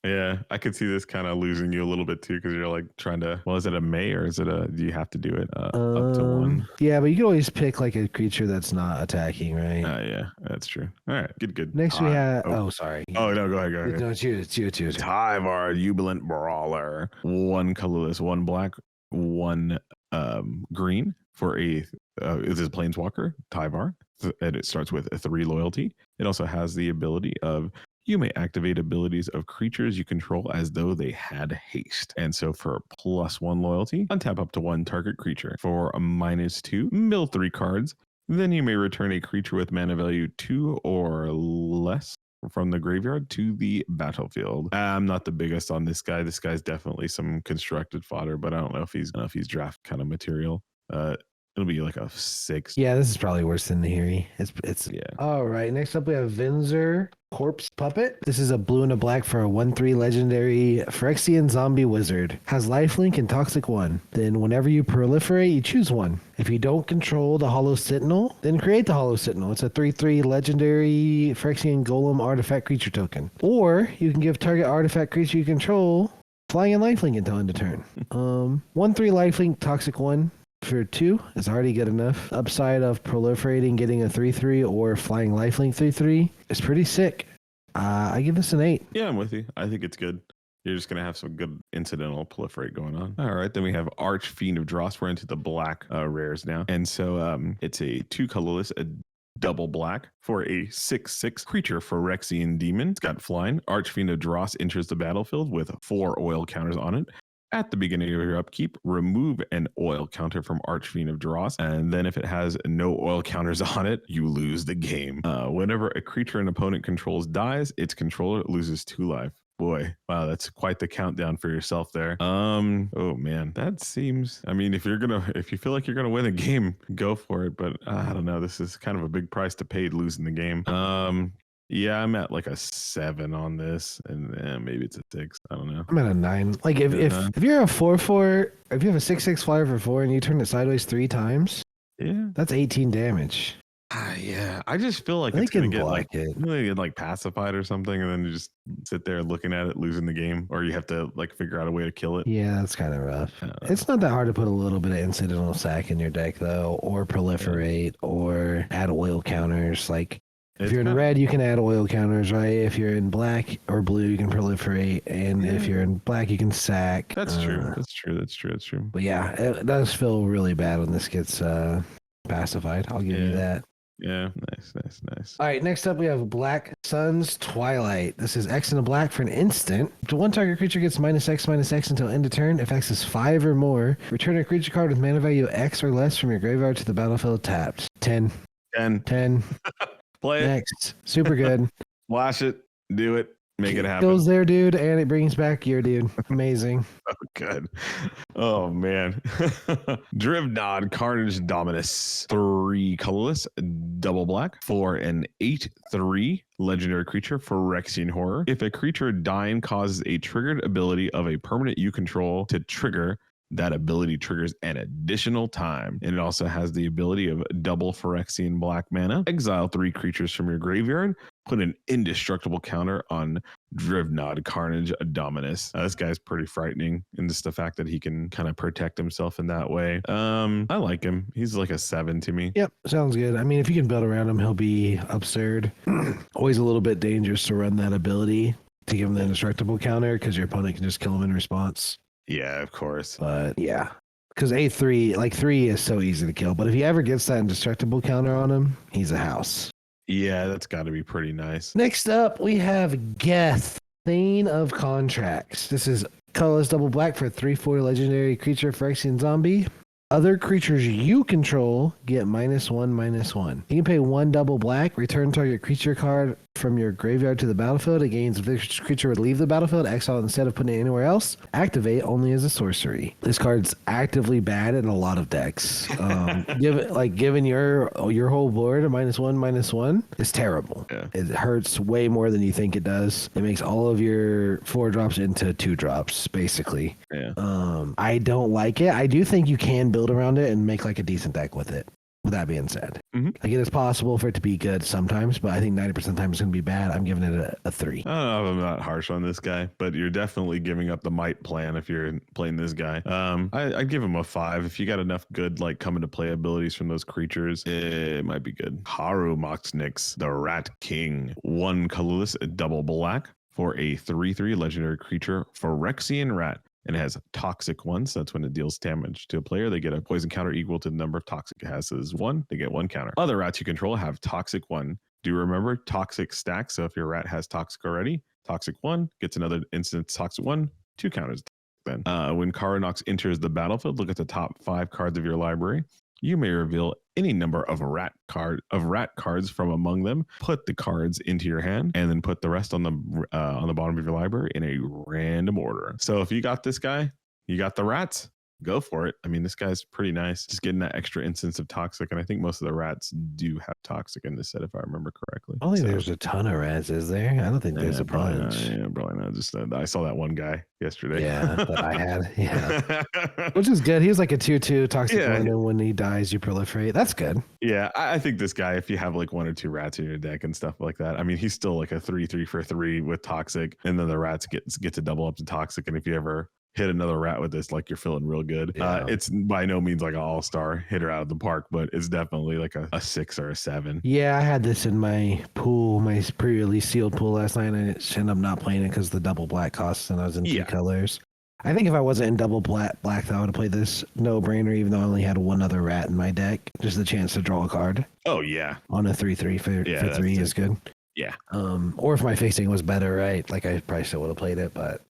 Yeah, I could see this kind of losing you a little bit too, because you're like trying to. Well, is it a May or is it do you have to do it up to 1? Yeah, but you can always pick like a creature that's not attacking, right? Yeah, that's true. All right, good. Next we have. Oh, sorry. Oh no, go ahead. No, it's you. Tyvar, Jubilant Brawler. 1 colorless, 1 black, 1 green for a. This is Planeswalker Tyvar, and it starts with a 3 loyalty. It also has the ability of, you may activate abilities of creatures you control as though they had haste. And so for +1 loyalty, untap up to 1 target creature. For a -2, mill 3 cards. Then you may return a creature with mana value 2 or less from the graveyard to the battlefield. I'm not the biggest on this guy. This guy's definitely some constructed fodder, but I don't know if he's draft kind of material. It'll be like a 6. Yeah, this is probably worse than Nahiri. It's yeah. All right, next up we have Vinzer Corpse Puppet. This is a blue and a black for a 1/3 legendary Phyrexian zombie wizard. Has lifelink and toxic 1. Then whenever you proliferate, you choose 1. If you don't control the Hollow Sentinel, then create the Hollow Sentinel. It's a 3/3 legendary Phyrexian golem artifact creature token. Or you can give target artifact creature you control flying and lifelink until end of turn. 1/3 lifelink, toxic 1. For 2 is already good enough. Upside of proliferating, getting a 3/3 or flying lifelink 3/3 is pretty sick. I give this an 8. Yeah, I'm with you. I think it's good. You're just going to have some good incidental proliferate going on. All right, then we have Archfiend of Dross. We're into the black rares now. And so it's a 2 colorless, a double black for a 6/6 creature Phyrexian demon. It's got flying. Archfiend of Dross enters the battlefield with 4 oil counters on it. At the beginning of your upkeep, remove an oil counter from Archfiend of Dross, and then if it has no oil counters on it, you lose the game. Whenever a creature an opponent controls dies, its controller loses 2 life. Boy, wow, that's quite the countdown for yourself there. Oh man, that seems, I mean, if you feel like you're gonna win a game, go for it. But I don't know, this is kind of a big price to pay losing the game. Yeah, I'm at like a 7 on this, and maybe it's a 6. I don't know. I'm at a 9. Like if you're a 4/4, if you have a 6/6 flyer for 4 and you turn it sideways 3 times, yeah, that's 18 damage. Yeah, I just feel like it's gonna get like pacified or something, and then you just sit there looking at it, losing the game, or you have to like figure out a way to kill it. Yeah, that's kind of rough. It's not that hard to put a little bit of incidental sack in your deck though, or proliferate, or add oil counters. Like if you're in red, you can add oil counters, right? If you're in black or blue, you can proliferate, and if you're in black, you can sack. That's true. That's true. But yeah, it does feel really bad when this gets pacified. I'll give you that. Yeah, nice. All right, next up we have Black Sun's Twilight. This is X and a black for an instant. To one target creature gets -X/-X until end of turn. If X is 5 or more, return a creature card with mana value X or less from your graveyard to the battlefield tapped. 10. Play it. Next. Super good. Flash it. Do it. Make it happen. Goes there, dude, and it brings back your dude. Amazing. Oh, good. Oh, man. Drivnod, Carnage Dominus. 3 colorless, double black for an 8/3 legendary creature for Phyrexian Horror. If a creature dying causes a triggered ability of a permanent you control to trigger, that ability triggers an additional time. And it also has the ability of double Phyrexian black mana. Exile 3 creatures from your graveyard. Put an indestructible counter on Drivnod, Carnage Dominus. This guy's pretty frightening, and just the fact that he can kind of protect himself in that way. I like him. He's like a 7 to me. Yep, sounds good. I mean, if you can build around him, he'll be absurd. Always a little bit dangerous to run that ability to give him the indestructible counter, because your opponent can just kill him in response. Yeah, of course. But yeah, because A3, like 3 is so easy to kill. But if he ever gets that indestructible counter on him, he's a house. Yeah, that's got to be pretty nice. Next up, we have Geth, Thane of Contracts. This is colorless double black for a 3/4 legendary creature Phyrexian zombie. Other creatures you control get -1/-1. You can pay 1 double black, return target creature card from your graveyard to the battlefield. It gains if this creature would leave the battlefield, exile instead of putting it anywhere else. Activate only as a sorcery. This card's actively bad in a lot of decks. Given your whole board a -1/-1 is terrible. Yeah. It hurts way more than you think it does. It makes all of your 4 drops into 2 drops, basically. Yeah. I don't like it. I do think you can build around it and make like a decent deck with it. With that being said, like it is possible for it to be good sometimes, but I think 90% of the time it's going to be bad. I'm giving it a 3. I don't know if I'm not harsh on this guy, but you're definitely giving up the might plan if you're playing this guy. I'd give him a 5. If you got enough good like come into play abilities from those creatures, it might be good. Haru Moxnix, the Rat King. 1 colorless, double black for a 3/3 legendary creature Phyrexian Rat. And it has toxic 1, so that's when it deals damage to a player. They get a poison counter equal to the number of toxic it has. So as 1, they get 1 counter. Other rats you control have toxic 1. Do remember toxic stacks. So if your rat has toxic already, toxic 1 gets another instant toxic 1, 2 counters. Then when Karanox enters the battlefield, look at the top 5 cards of your library. You may reveal any number of rat cards from among them. Put the cards into your hand, and then put the rest on the bottom of your library in a random order. So if you got this guy, you got the rats. Go for it. I mean, this guy's pretty nice. Just getting that extra instance of toxic, and I think most of the rats do have toxic in this set, if I remember correctly. I don't think there's a ton of rats, is there? I don't think there's a bunch. Probably not. Just I saw that one guy yesterday. Yeah, that I had. Yeah, which is good. He was like a 2/2 toxic one, and when he dies, you proliferate. That's good. Yeah, I think this guy, if you have like 1 or 2 rats in your deck and stuff like that, I mean, he's still like a 3/3 for 3 with toxic, and then the rats get to double up to toxic, and if you ever hit another rat with this, like you're feeling real good. Yeah. It's by no means like an all-star hitter out of the park, but it's definitely like a 6 or a 7. Yeah, I had this in my pool, my pre-release sealed pool last night, and I ended up not playing it because the double black costs, and I was in 2 colors. I think if I wasn't in double black, though, I would have played this no brainer, even though I only had one other rat in my deck. Just the chance to draw a card. Oh yeah, on a 3/3 for 3 is good. Yeah. Or if my fixing was better, right? Like I probably still would have played it, but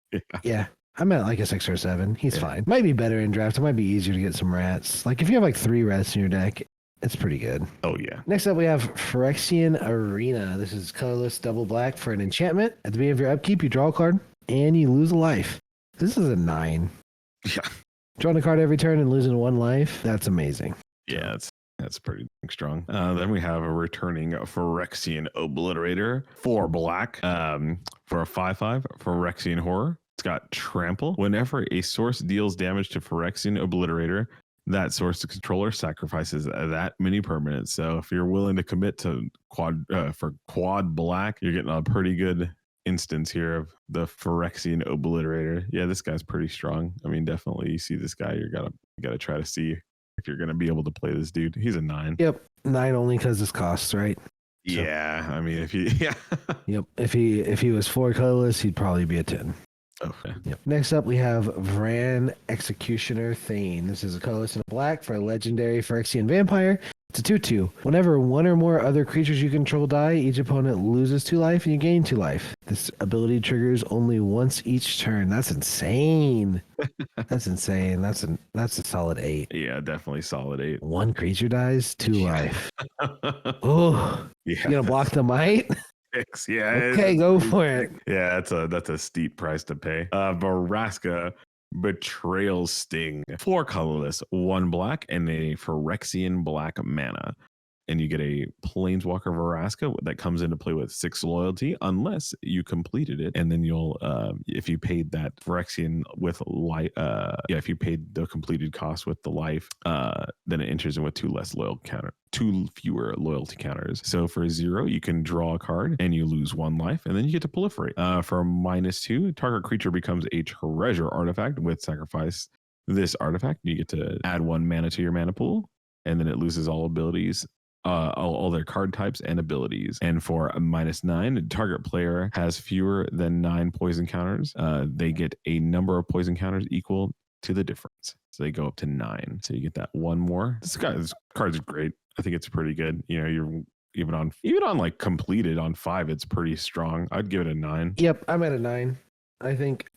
yeah. I'm at like a 6 or 7. He's fine. Might be better in draft. It might be easier to get some rats. Like if you have like 3 rats in your deck, it's pretty good. Oh yeah. Next up, we have Phyrexian Arena. This is colorless double black for an enchantment. At the beginning of your upkeep, you draw a card and you lose a life. This is a 9. Yeah. Drawing a card every turn and losing 1 life. That's amazing. Yeah, that's pretty strong. Then we have a returning Phyrexian Obliterator for black for a 5/5 Phyrexian Horror. It's got trample. Whenever a source deals damage to Phyrexian Obliterator, that source controller sacrifices that many permanents. So if you're willing to commit to quad black, you're getting a pretty good instance here of the Phyrexian Obliterator. Yeah, this guy's pretty strong. I mean, definitely you see this guy, you gotta try to see if you're gonna be able to play this dude. He's a 9. Yep, 9 only because his costs, right? Yeah, I mean, if he, Yep, if he was 4 colorless, he'd probably be a 10. Okay. Yep. Next up, we have Vran Executioner Thane. This is a colorless and a black for a legendary Phyrexian vampire. It's a 2/2. Whenever one or more other creatures you control die, each opponent loses 2 life and you gain 2 life. This ability triggers only once each turn. That's insane. That's insane. That's a solid 8. Yeah, definitely solid 8. 1 creature dies, 2 life. Oh, yeah. You gonna block the might? Yeah. Okay, go for it. Yeah, that's a steep price to pay. Varaska Betrayal Sting. 4 colorless, 1 black, and a Phyrexian black mana. And you get a Planeswalker Varaska that comes into play with 6 loyalty, unless you completed it. And then you'll, if you paid that Phyrexian with life, if you paid the completed cost with the life, then it enters in with 2 fewer loyalty counters. So for 0, you can draw a card and you lose 1 life, and then you get to proliferate. For -2, target creature becomes a treasure artifact with sacrifice this artifact. You get to add 1 mana to your mana pool, and then it loses all abilities. All their card types and abilities. And for a -9, target player has fewer than 9 poison counters. They get a number of poison counters equal to the difference. So they go up to 9. So you get that 1 more. This card's great. I think it's pretty good. You know, you're even on like completed on 5, it's pretty strong. I'd give it a 9. Yep, I'm at a 9. I think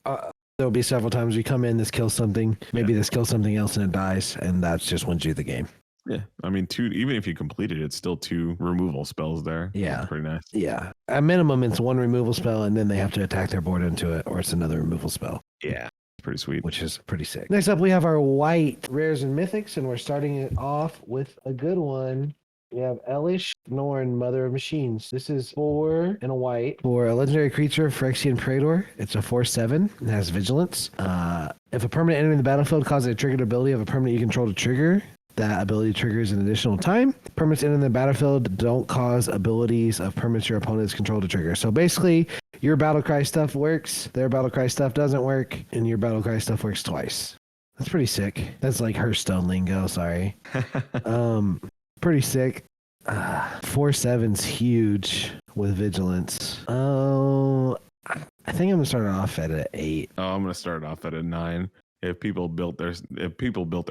there'll be several times we come in, this kills something, maybe this kills something else and it dies, and that's just wins you the game. Yeah, I mean, 2. Even if you complete it, it's still 2 removal spells there. Yeah, that's pretty nice. Yeah, at minimum, it's 1 removal spell, and then they have to attack their board into it, or it's another removal spell. Yeah, it's pretty sweet. Which is pretty sick. Next up, we have our white rares and mythics, and we're starting it off with a good one. We have Elish Norn, Mother of Machines. This is 4 and a white for a legendary creature, Phyrexian Praetor. It's a 4/7. It has vigilance. If a permanent entering the battlefield causes a triggered ability of a permanent you control to trigger, that ability triggers an additional time. Permanents entering the battlefield don't cause abilities of permanents your opponents control to trigger. So basically, your Battlecry stuff works, their Battlecry stuff doesn't work, and your Battlecry stuff works twice. That's pretty sick. That's like Hearthstone lingo, sorry. Pretty sick. 4/7's huge with vigilance. Oh, I think I'm gonna start it off at an 8. Oh, I'm gonna start off at a 9. If people built their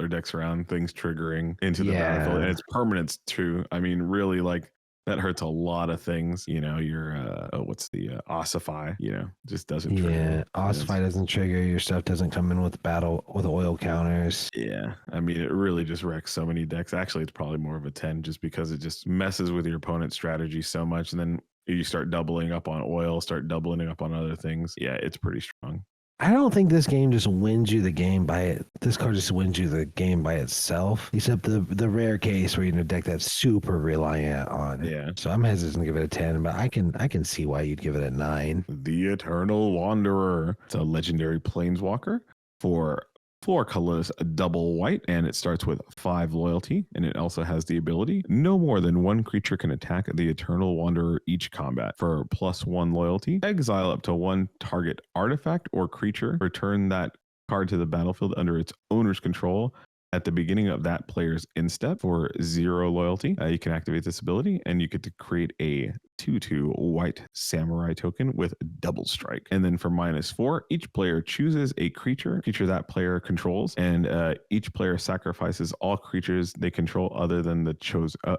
decks around things triggering into the battlefield, and it's permanents too. I mean, really, like that hurts a lot of things. You know, your what's the Ossify? You know, just doesn't trigger. Yeah, Ossify doesn't trigger. Your stuff doesn't come in with oil counters. Yeah, I mean, it really just wrecks so many decks. Actually, it's probably more of a 10, just because it just messes with your opponent's strategy so much, and then you start doubling up on oil, start doubling up on other things. Yeah, it's pretty strong. I don't think this game just wins you the game by it. This card just wins you the game by itself, except the rare case where you're in a deck that's super reliant on it. Yeah. So I'm hesitant to give it a 10, but I can see why you'd give it a 9. The Eternal Wanderer. It's a legendary planeswalker for 4 colors, a double white, and it starts with 5 loyalty, and it also has the ability no more than 1 creature can attack the Eternal Wanderer each combat. For +1 loyalty, exile up to 1 target artifact or creature, return that card to the battlefield under its owner's control at the beginning of that player's end step. For 0 loyalty, you can activate this ability, and you get to create a 2/2 white samurai token with double strike. And then for -4, each player chooses a creature that player controls, and each player sacrifices all creatures they control other than the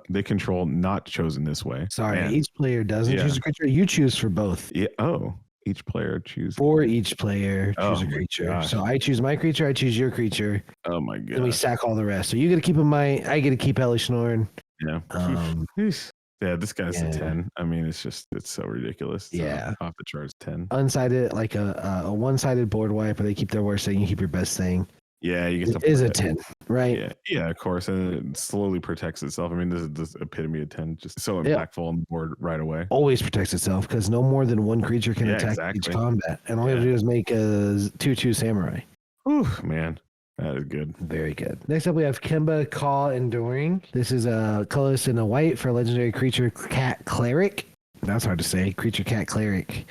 they control not chosen this way. Sorry, each player doesn't choose a creature. You choose for both. Yeah. Oh, each player choose. For each player, choose a creature. Gosh. So I choose my creature, I choose your creature. Oh my god. Then we sack all the rest. So you get to keep I get to keep Elish Norn. Yeah. Yeah, this guy's a 10. I mean, it's so ridiculous. It's off the charts 10. Unsided, like a one-sided board wipe, where they keep their worst thing, you keep your best thing. Yeah, you get it is a 10, right? Yeah, of course, and it slowly protects itself. I mean, this is the epitome of 10, just so impactful on the board right away. Always protects itself because no more than one creature can attack each combat, and all you have to do is make a 2/2 samurai. Ooh, man. That is good. Very good. Next up, we have Kemba Call Enduring. This is a colorless and a white for a legendary creature cat cleric. That's hard to say. Creature cat cleric.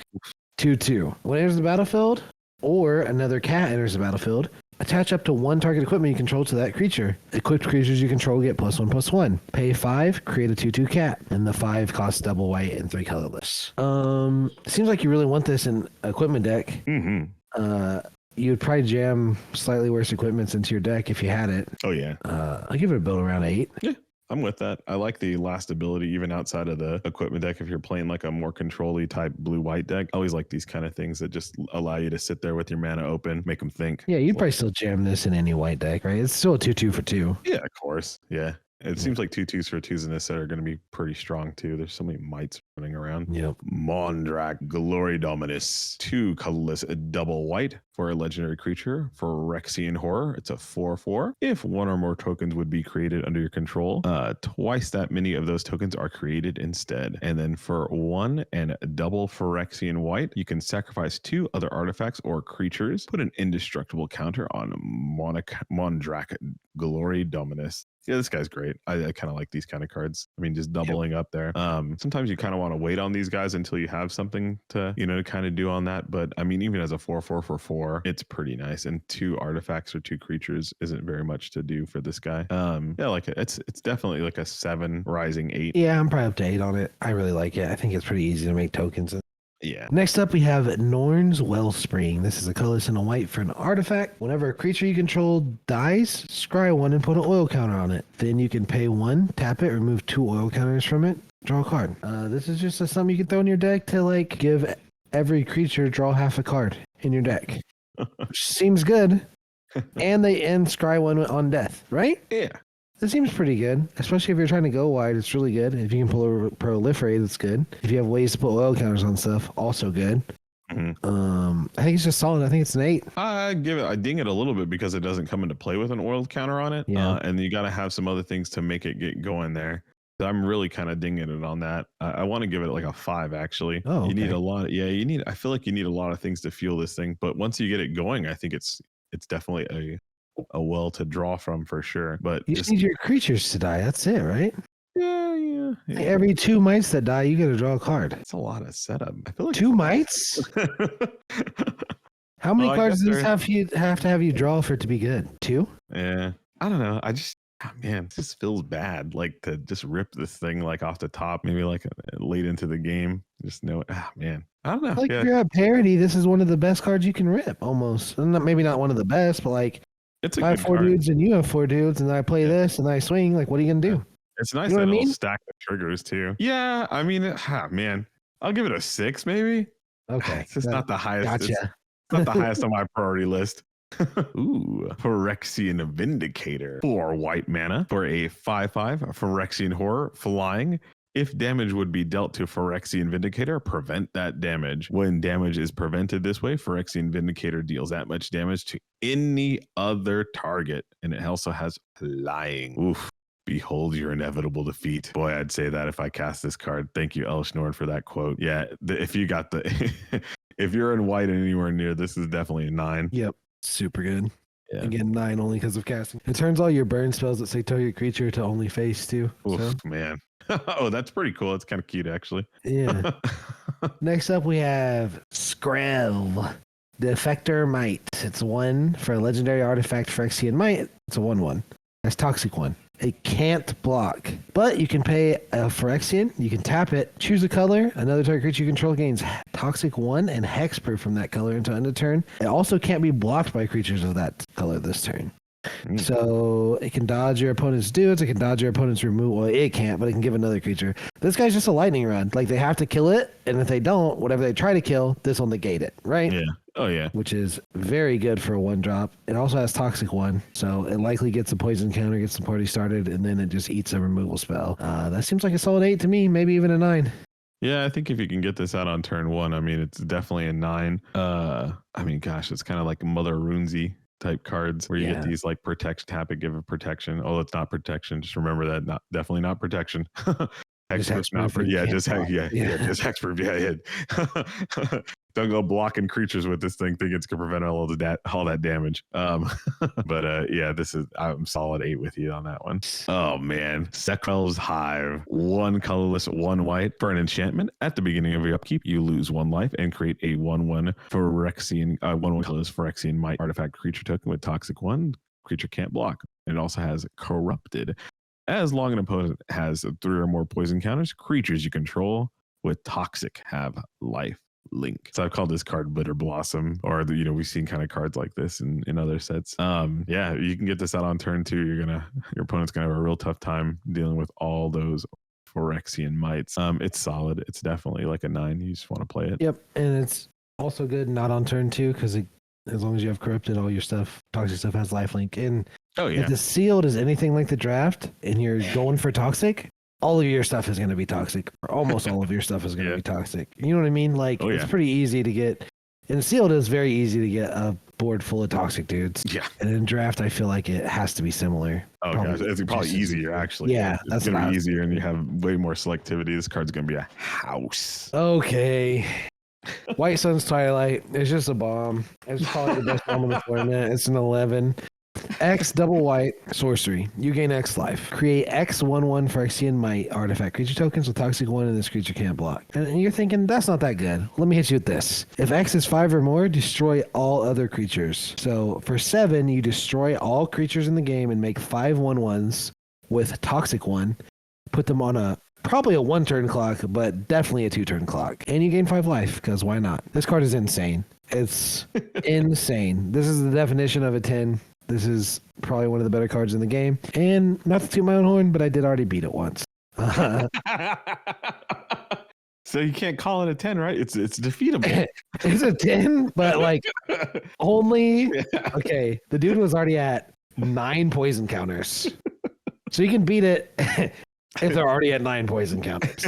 2/2. When it enters the battlefield, or another cat enters the battlefield, attach up to one target equipment you control to that creature. Equipped creatures you control get +1/+1. Pay 5, create a 2/2 cat, and the 5 costs double white and 3 colorless. Seems like you really want this in equipment deck. You'd probably jam slightly worse equipments into your deck if you had it. Oh, yeah. I'll give it a build around 8. Yeah, I'm with that. I like the last ability, even outside of the equipment deck. If you're playing like a more control-y type blue-white deck, I always like these kind of things that just allow you to sit there with your mana open, make them think. Yeah, you'd probably still jam this in any white deck, right? It's still a 2/2 for 2. Yeah, of course. Yeah. It seems like 2/2s for 2s in this set are going to be pretty strong too. There's so many mites running around. Yep. Mondrak Glory Dominus. 2 colorless, double white for a legendary creature. Phyrexian Horror. It's a 4/4. If one or more tokens would be created under your control, twice that many of those tokens are created instead. And then for 1 and double Phyrexian white, you can sacrifice 2 other artifacts or creatures. Put an indestructible counter on Mondrak Glory Dominus. Yeah, this guy's great. I kind of like these kind of cards. I mean, just doubling up there. Sometimes you kind of want to wait on these guys until you have something to, to kind of do on that. But I mean, even as a 4/4 for 4, it's pretty nice. And 2 artifacts or 2 creatures isn't very much to do for this guy. Yeah, like it's definitely like a 7 rising 8. Yeah, I'm probably up to 8 on it. I really like it. I think it's pretty easy to make tokens. Yeah. Next up, we have Norn's Wellspring. This is a colorless and a white for an artifact. Whenever a creature you control dies, scry 1 and put an oil counter on it. Then you can pay 1, tap it, remove 2 oil counters from it, draw a card. This is just something you can throw in your deck to like give every creature draw half a card in your deck. Seems good. And they end scry 1 on death, right? Yeah. That seems pretty good, especially if you're trying to go wide. It's really good. If you can pull a proliferate, it's good. If you have ways to put oil counters on stuff, also good. I think it's just solid. I think it's an 8. I ding it a little bit because it doesn't come into play with an oil counter on it. Yeah. And you got to have some other things to make it get going there. So I'm really kind of dinging it on that. I want to give it like a 5 actually. Oh, okay. You need a lot. I feel like you need a lot of things to fuel this thing. But once you get it going, I think it's definitely a well to draw from for sure. But you just need your creatures to die. That's it, right? Yeah. Like every 2 mites that die, you got to draw a card. It's a lot of setup. I feel like 2 mites. How many cards does this have to have you draw for it to be good? 2? Yeah, I don't know. Man, this feels bad. Like to just rip this thing like off the top, maybe like late into the game. Just know, man, I don't know. Like if you're at parity, this is one of the best cards you can rip. Almost, maybe not one of the best, but like. It's I have 4 dudes and you have 4 dudes, and I play this and I swing. Like, what are you gonna do? It's nice that it'll stack the triggers too. Yeah, I mean, man, I'll give it a 6 maybe. Okay, it's just not the highest. Gotcha. It's not the highest on my priority list. Ooh, Phyrexian Vindicator. 4 white mana for a 5/5 Phyrexian Horror flying. If damage would be dealt to Phyrexian Vindicator, prevent that damage. When damage is prevented this way, Phyrexian Vindicator deals that much damage to any other target. And it also has flying. Oof. Behold your inevitable defeat. Boy, I'd say that if I cast this card. Thank you, Elish Norn, for that quote. Yeah, if you got if you're in white and anywhere near, this is definitely a 9. Yep, super good. Yeah. Again, 9 only because of casting. It turns all your burn spells that say target creature to only face too. Oof, man. Oh, that's pretty cool. It's kind of cute, actually. Yeah. Next up, we have Skrell, Defector Might. It's 1 for a legendary artifact, Phyrexian Might. It's a 1/1. That's Toxic 1. It can't block, but you can pay a Phyrexian. You can tap it, choose a color. Another target creature you control gains Toxic 1 and Hexproof from that color until end of turn. It also can't be blocked by creatures of that color this turn. So it can dodge your opponent's dudes. It can dodge your opponent's removal. Well, it can't, but it can give another creature. This guy's just a lightning rod. Like, they have to kill it, and if they don't, whatever they try to kill, this will negate it, right? Yeah. Oh, yeah. Which is very good for a 1-drop. It also has Toxic 1, so it likely gets a poison counter, gets the party started, and then it just eats a removal spell. That seems like a solid 8 to me, maybe even a 9. Yeah, I think if you can get this out on turn 1, I mean, it's definitely a 9. I mean, gosh, it's kind of like Mother Runesy type cards where you get these like tap it, give it protection. Oh, it's not protection. Just remember that, definitely not protection. Hexproof, not for just hexproof. Yeah. Don't go blocking creatures with this thing, thinking it's gonna prevent all that damage. I'm solid 8 with you on that one. Oh man, Sekrel's Hive, 1 colorless, 1 white for an enchantment. At the beginning of your upkeep, you lose 1 life and create a 1/1 Phyrexian, 1/1 colorless Phyrexian Might artifact creature token with Toxic 1. Creature can't block. It also has Corrupted. As long as an opponent has 3 or more poison counters, creatures you control with Toxic have life link. So I've called this card Bitter Blossom, or we've seen kind of cards like this in other sets. You can get this out on turn 2. Your opponent's gonna have a real tough time dealing with all those Phyrexian Mights. It's solid. It's definitely like a 9. You just want to play it. Yep, and it's also good not on turn 2 because as long as you have Corrupted, all your stuff, Toxic stuff has lifelink. And if the sealed is anything like the draft and you're going for Toxic, all of your stuff is going to be Toxic, or almost all of your stuff is going to be Toxic. You know what I mean? Like, it's pretty easy to get, and sealed is very easy to get a board full of Toxic dudes. Yeah. And in draft, I feel like it has to be similar. Oh, gosh. It's probably easier, actually. Yeah. It's going to be easier, and you have way more selectivity. This card's going to be a house. Okay. White Sun's Twilight. It's just a bomb. It's probably the best bomb in the format. It's an 11. X double white sorcery. You gain X life. Create X 1/1 Phyrexian Might artifact creature tokens with Toxic 1 and this creature can't block. And you're thinking, that's not that good. Let me hit you with this. If X is 5 or more, destroy all other creatures. So for 7, you destroy all creatures in the game and make 5 1/1s with Toxic 1. Put them on probably a 1-turn clock, but definitely a 2-turn clock. And you gain 5 life, because why not? This card is insane. It's insane. This is the definition of a 10. This is probably one of the better cards in the game. And not to toot my own horn, but I did already beat it once. So you can't call it a 10, right? It's defeatable. It's a 10, but like only... Okay, the dude was already at 9 poison counters. So you can beat it if they're already at 9 poison counters.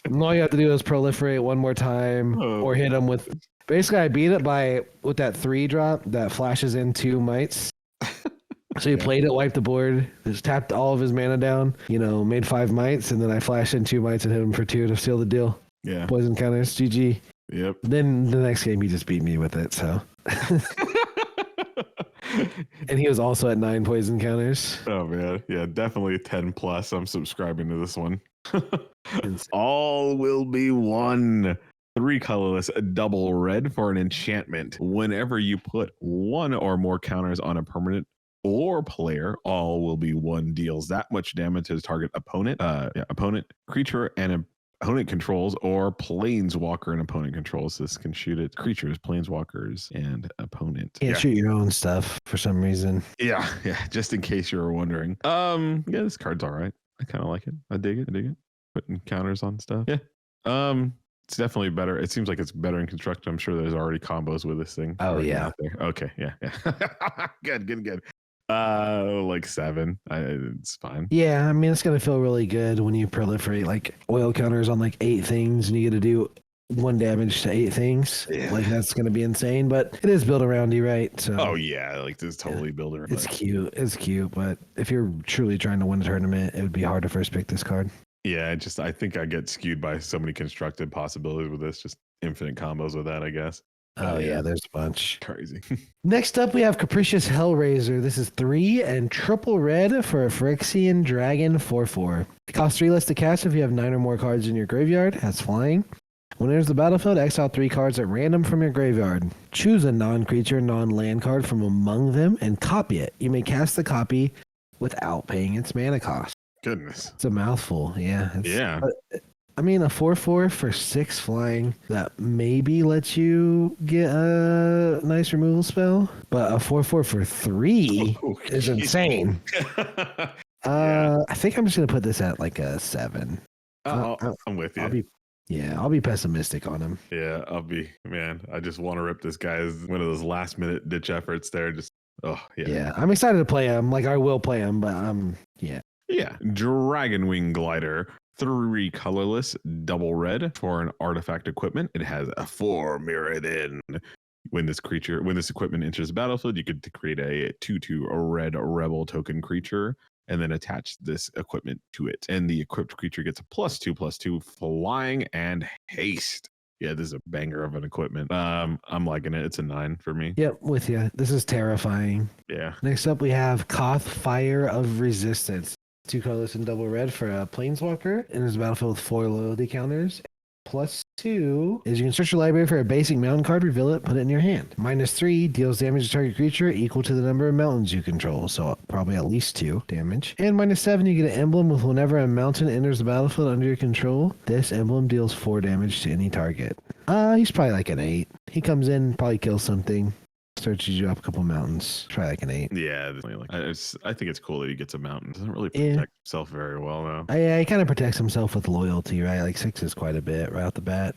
And all you have to do is proliferate one more time or hit them with... Basically, I beat it with that 3-drop that flashes in 2 mites. So he played it, wiped the board, just tapped all of his mana down, made 5 mites, and then I flashed in 2 mites and hit him for 2 to seal the deal. Yeah. Poison counters, GG. Yep. Then the next game, he just beat me with it, so... And he was also at 9 poison counters. Oh, man. Yeah, definitely 10 plus. I'm subscribing to this one. All will be one. 3 colorless, a double red for an enchantment. Whenever you put 1 or more counters on a permanent or player, all will be 1 deals that much damage to the target opponent, creature, and opponent controls, or planeswalker and opponent controls. This can shoot at creatures, planeswalkers, and opponent. Can't shoot your own stuff for some reason. Yeah. Just in case you were wondering. This card's all right. I kind of like it. I dig it. Putting counters on stuff. Yeah. It's definitely better. It seems like it's better in construction. I'm sure there's already combos with this thing. Oh, yeah. Okay. Yeah. Good. Like 7. It's fine. Yeah, I mean, it's going to feel really good when you proliferate like oil counters on like 8 things and you get to do 1 damage to 8 things. Yeah. Like, that's going to be insane, but it is built around you, right? So. Oh, yeah. Like, this is totally built around. It's cute, but if you're truly trying to win a tournament, it would be hard to first pick this card. Yeah, I think I get skewed by so many constructed possibilities with this. Just infinite combos with that, I guess. Oh, yeah, there's a bunch. Crazy. Next up, we have Capricious Hellraiser. This is 3 and triple red for a Phyrexian Dragon 4/4. It costs 3 less to cast if you have 9 or more cards in your graveyard. Has flying. When it enters the battlefield, exile 3 cards at random from your graveyard. Choose a non-creature, non-land card from among them and copy it. You may cast the copy without paying its mana cost. Goodness. It's a mouthful. Yeah. Yeah. I mean, a 4/4 for 6 flying that maybe lets you get a nice removal spell, but a 4/4 for 3 is insane. I think I'm just gonna put this at like a 7. I'm with you. I'll be pessimistic on him. Yeah, I just want to rip this guy as one of those last minute ditch efforts there. Yeah, I'm excited to play him. Like I will play him, but Yeah. Dragonwing Glider. 3 colorless, double red for an artifact equipment. It has a 4 mirrored in. When this equipment enters the battlefield, you could create a 2/2 red rebel token creature and then attach this equipment to it. And the equipped creature gets a +2/+2 flying and haste. Yeah, this is a banger of an equipment. I'm liking it. It's a 9 for me. Yep, with you. This is terrifying. Yeah. Next up, we have Koth, Fire of Resistance. 2 colorless and double red for a planeswalker. Enters the battlefield with 4 loyalty counters. +2 is you can search your library for a basic mountain card, reveal it, put it in your hand. -3 deals damage to target creature equal to the number of mountains you control, so probably at least 2 damage. And -7, you get an emblem with whenever a mountain enters the battlefield under your control, this emblem deals 4 damage to any target. He's probably like an 8. He comes in, probably kills something. Searches you up a couple mountains. Try like an 8. Yeah, I think it's cool that he gets a mountain. Doesn't really protect himself very well though. Yeah, he kind of protects himself with loyalty, right? Like 6 is quite a bit right out the bat.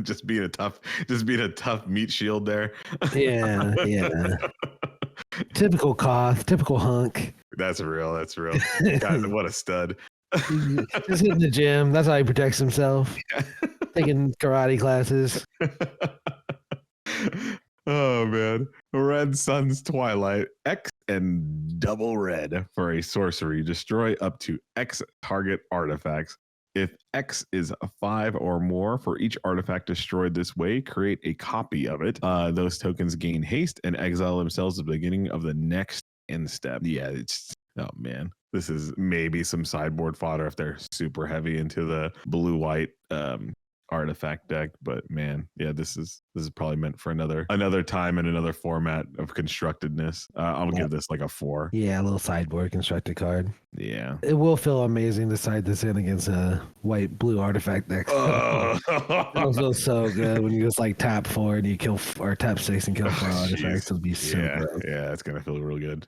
just being a tough meat shield there. Yeah. Typical Koth, typical hunk. That's real. God, what a stud. Just hitting the gym. That's how he protects himself. Yeah. Taking karate classes. Oh man. Red Sun's Twilight. X and double red for a sorcery. Destroy up to X target artifacts. If X is a 5 or more for each artifact destroyed this way, create a copy of it. Those tokens gain haste and exile themselves at the beginning of the next end step. Yeah, oh man. This is maybe some sideboard fodder if they're super heavy into the blue-white artifact deck, but man, yeah, this is probably meant for another time and another format of constructedness. I'll give this like a 4. Yeah, a little sideboard constructed card. Yeah, it will feel amazing to side this in against a white blue artifact deck. It'll feel so good when you just like tap 4 and you kill or tap 6 and kill 4 artifacts. It'll be so good. Yeah, it's gonna feel real good.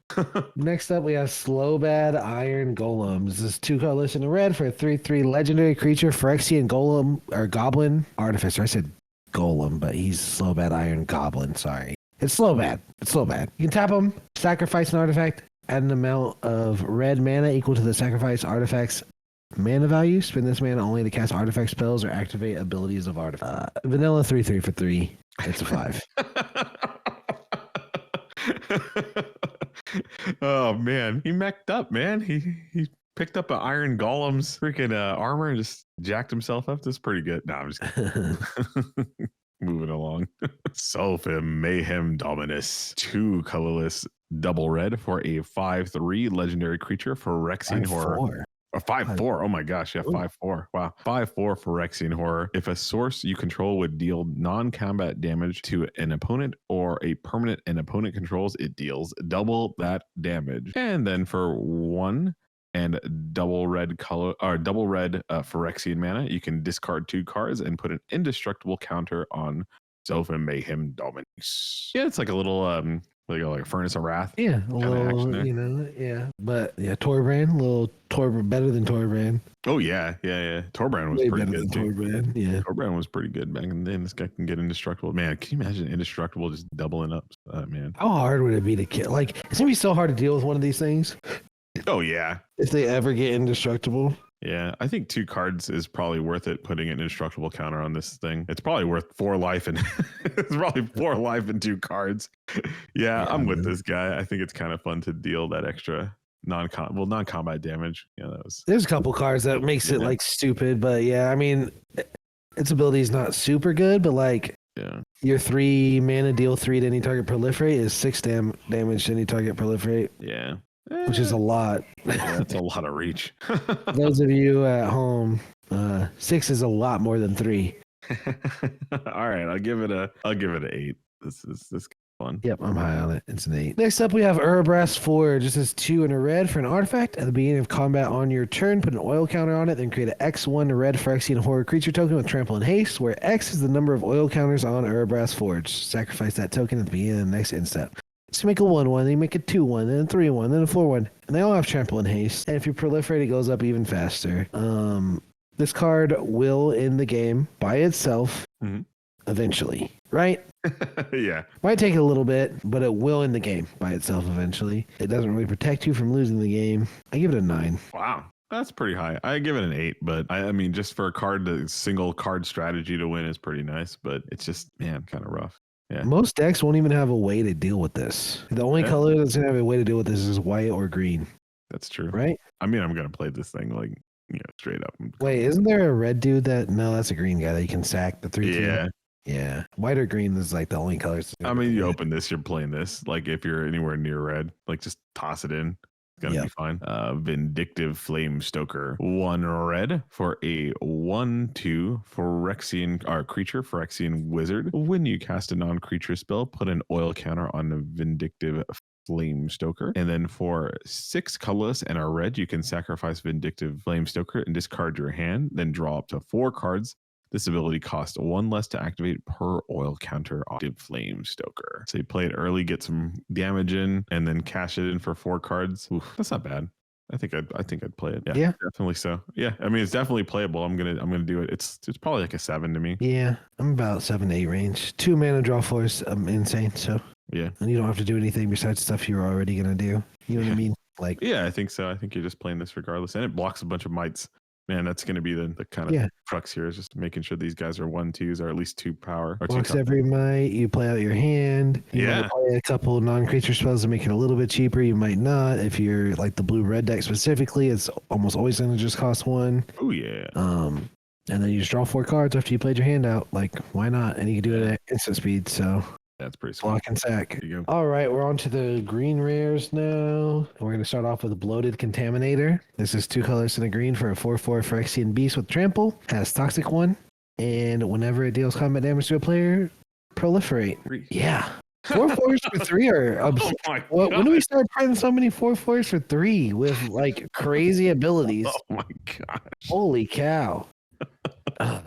Next up, we have Slowbad Iron Golem. This is 2 colorless and a red for a 3/3 legendary creature, Phyrexian Golem or Goblin Artificer. I said Golem, but he's Slowbad Iron Goblin. Sorry, it's Slowbad. You can tap him, sacrifice an artifact, add an amount of red mana equal to the sacrifice artifact's mana value. Spend this mana only to cast artifact spells or activate abilities of artifact. Vanilla 3/3 for 3. It's a 5. Oh man, he mech'd up, man. He picked up an Iron Golem's freaking armor and just jacked himself up. That's pretty good. No, I'm just kidding. Moving along. Sulfim Mayhem Dominus. 2 colorless double red for a 5/3 legendary creature for Phyrexian Horror. A 5/4. Oh my gosh. Yeah, 5/4. Wow. 5/4 for Phyrexian Horror. If a source you control would deal non-combat damage to an opponent or a permanent an opponent controls, it deals double that damage. And then for 1 and double red Phyrexian mana, you can discard 2 cards and put an indestructible counter on Sulfim Mayhem Dominus. Yeah, it's like a little like a Furnace of Wrath. Yeah, a little, yeah. But yeah, Torbrand, a little better than Torbrand. Oh yeah. Torbrand was pretty good too. Torbrand was pretty good back in the day. This guy can get indestructible. Man, can you imagine indestructible just doubling up? Man, how hard would it be to kill? Like, it's gonna be so hard to deal with one of these things. Oh yeah. If they ever get indestructible. Yeah, I think 2 cards is probably worth it. Putting an indestructible counter on this thing, it's probably worth 4 life, and it's probably 4 life and 2 cards. Yeah, I'm with this guy. I think it's kind of fun to deal that extra non-combat damage. Yeah, there's a couple cards that makes it like stupid, but yeah, I mean, its ability is not super good, but like your 3 mana deal 3 to any target proliferate is 6 damage to any target proliferate. Yeah. Which is a lot. Yeah, that's a lot of reach. Those of you at home, 6 is a lot more than 3. All right, I'll give it an 8. This is fun. 1. Yep, I'm high on it. It's an 8. Next up, we have Urabrass Forge. This is 2 and a red for an artifact. At the beginning of combat on your turn, put an oil counter on it, then create an X1 red Phyrexian horror creature token with trample and haste, where X is the number of oil counters on Urabrass Forge. Sacrifice that token at the beginning of the next end step. So you make a 1/1, then you make a 2/1, then a 3/1, then a 4/1, and they all have trample and haste. And if you proliferate, it goes up even faster. This card will end the game by itself eventually, right? Yeah. Might take a little bit, but it will end the game by itself eventually. It doesn't really protect you from losing the game. I give it a 9. Wow. That's pretty high. I give it an 8, but I mean, just for a card, the single card strategy to win is pretty nice, but it's just, man, kind of rough. Yeah. Most decks won't even have a way to deal with this. The only color that's going to have a way to deal with this is white or green. That's true. Right? I mean, I'm going to play this thing like, straight up. Wait, isn't there a red dude that... No, that's a green guy that you can sack the 3/2. Yeah. Yeah. White or green is like the only colors. I mean, you open this, you're playing this. Like, if you're anywhere near red, like, just toss it in. It's going to be fine. Vindictive Flame Stoker. 1 red for a 1/2 Phyrexian creature, Phyrexian wizard. When you cast a non-creature spell, put an oil counter on the Vindictive Flame Stoker. And then for 6 colorless and a red, you can sacrifice Vindictive Flame Stoker and discard your hand. Then draw up to 4 cards. This ability costs 1 less to activate per oil counter on Flame Stoker. So you play it early, get some damage in, and then cash it in for 4 cards. Oof, that's not bad. I think I'd play it. Yeah, definitely so. Yeah, I mean, it's definitely playable. I'm gonna do it. It's probably like a 7 to me. Yeah, I'm about 7 to 8 range. 2 mana draw force. I'm insane. So yeah, and you don't have to do anything besides stuff you're already gonna do. You know what I mean? Like, yeah, I think so. I think you're just playing this regardless, and it blocks a bunch of mites. Man, that's going to be the kind of crux here, is just making sure these guys are 1/2s or at least 2 power. Or blocks every might. You play out your hand. You might play a couple non-creature spells to make it a little bit cheaper. You might not. If you're like the blue-red deck specifically, it's almost always going to just cost 1. Oh, yeah. And then you just draw 4 cards after you played your hand out. Like, why not? And you can do it at instant speed, so... That's pretty sweet. Block and sack. All right, we're on to the green rares now. We're going to start off with Bloated Contaminator. This is 2 colors and a green for a 4/4 Phyrexian beast with trample. Has Toxic 1. And whenever it deals combat damage to a player, proliferate. 3. Yeah. 4/4s for 3 are absurd. When do we start printing so many 4/4s for 3 with like crazy abilities? Oh my gosh. Holy cow.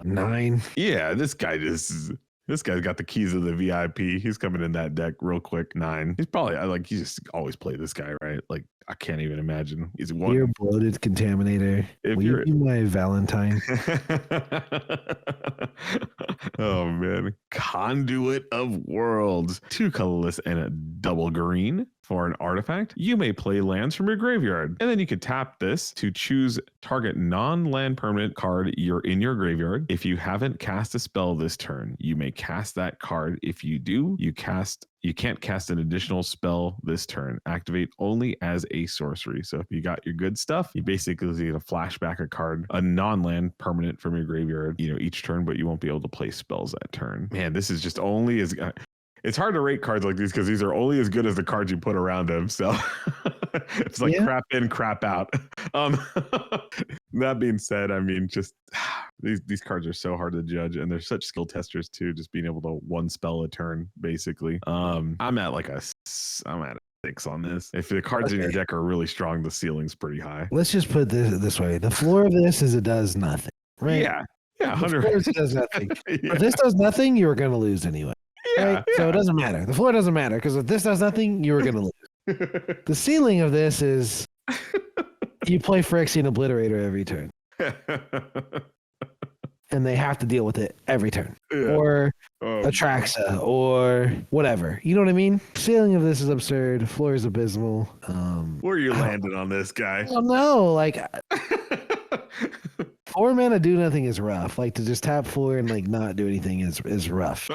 9. Yeah, this guy's got the keys of the VIP. He's coming in that deck real quick. 9. He's probably he just always play this guy, right? Like, I can't even imagine. He's 1. You're Bloated Contaminator. Will you be my Valentine? Oh man. Conduit of Worlds. 2 colorless and a double green for an artifact. You may play lands from your graveyard, and then you can tap this to choose target non-land permanent card you're in your graveyard. If you haven't cast a spell this turn, you may cast that card. If you do, you can't cast an additional spell this turn. Activate only as a sorcery. So if you got your good stuff, you basically get a flashback a card, a non-land permanent from your graveyard, each turn, but you won't be able to play spells that turn. Man, this is just only as... It's hard to rate cards like these because these are only as good as the cards you put around them. So it's like crap in, crap out. That being said, I mean, just these cards are so hard to judge, and they're such skill testers too. Just being able to 1 spell a turn, basically. I'm at a 6 on this. If the cards in your deck are really strong, the ceiling's pretty high. Let's just put this way: the floor of this is it does nothing, right? Yeah, 100%. It does nothing. If this does nothing, you are going to lose anyway. Right? So it doesn't matter. The floor doesn't matter because if this does nothing, you're going to lose. The ceiling of this is you play Phyrexian Obliterator every turn. And they have to deal with it every turn. Yeah. Or Atraxa or whatever. You know what I mean? Ceiling of this is absurd. Floor is abysmal. Where are you landing on this guy? I don't know. Like... 4 mana do nothing is rough. Like, to just tap 4 and not do anything is rough.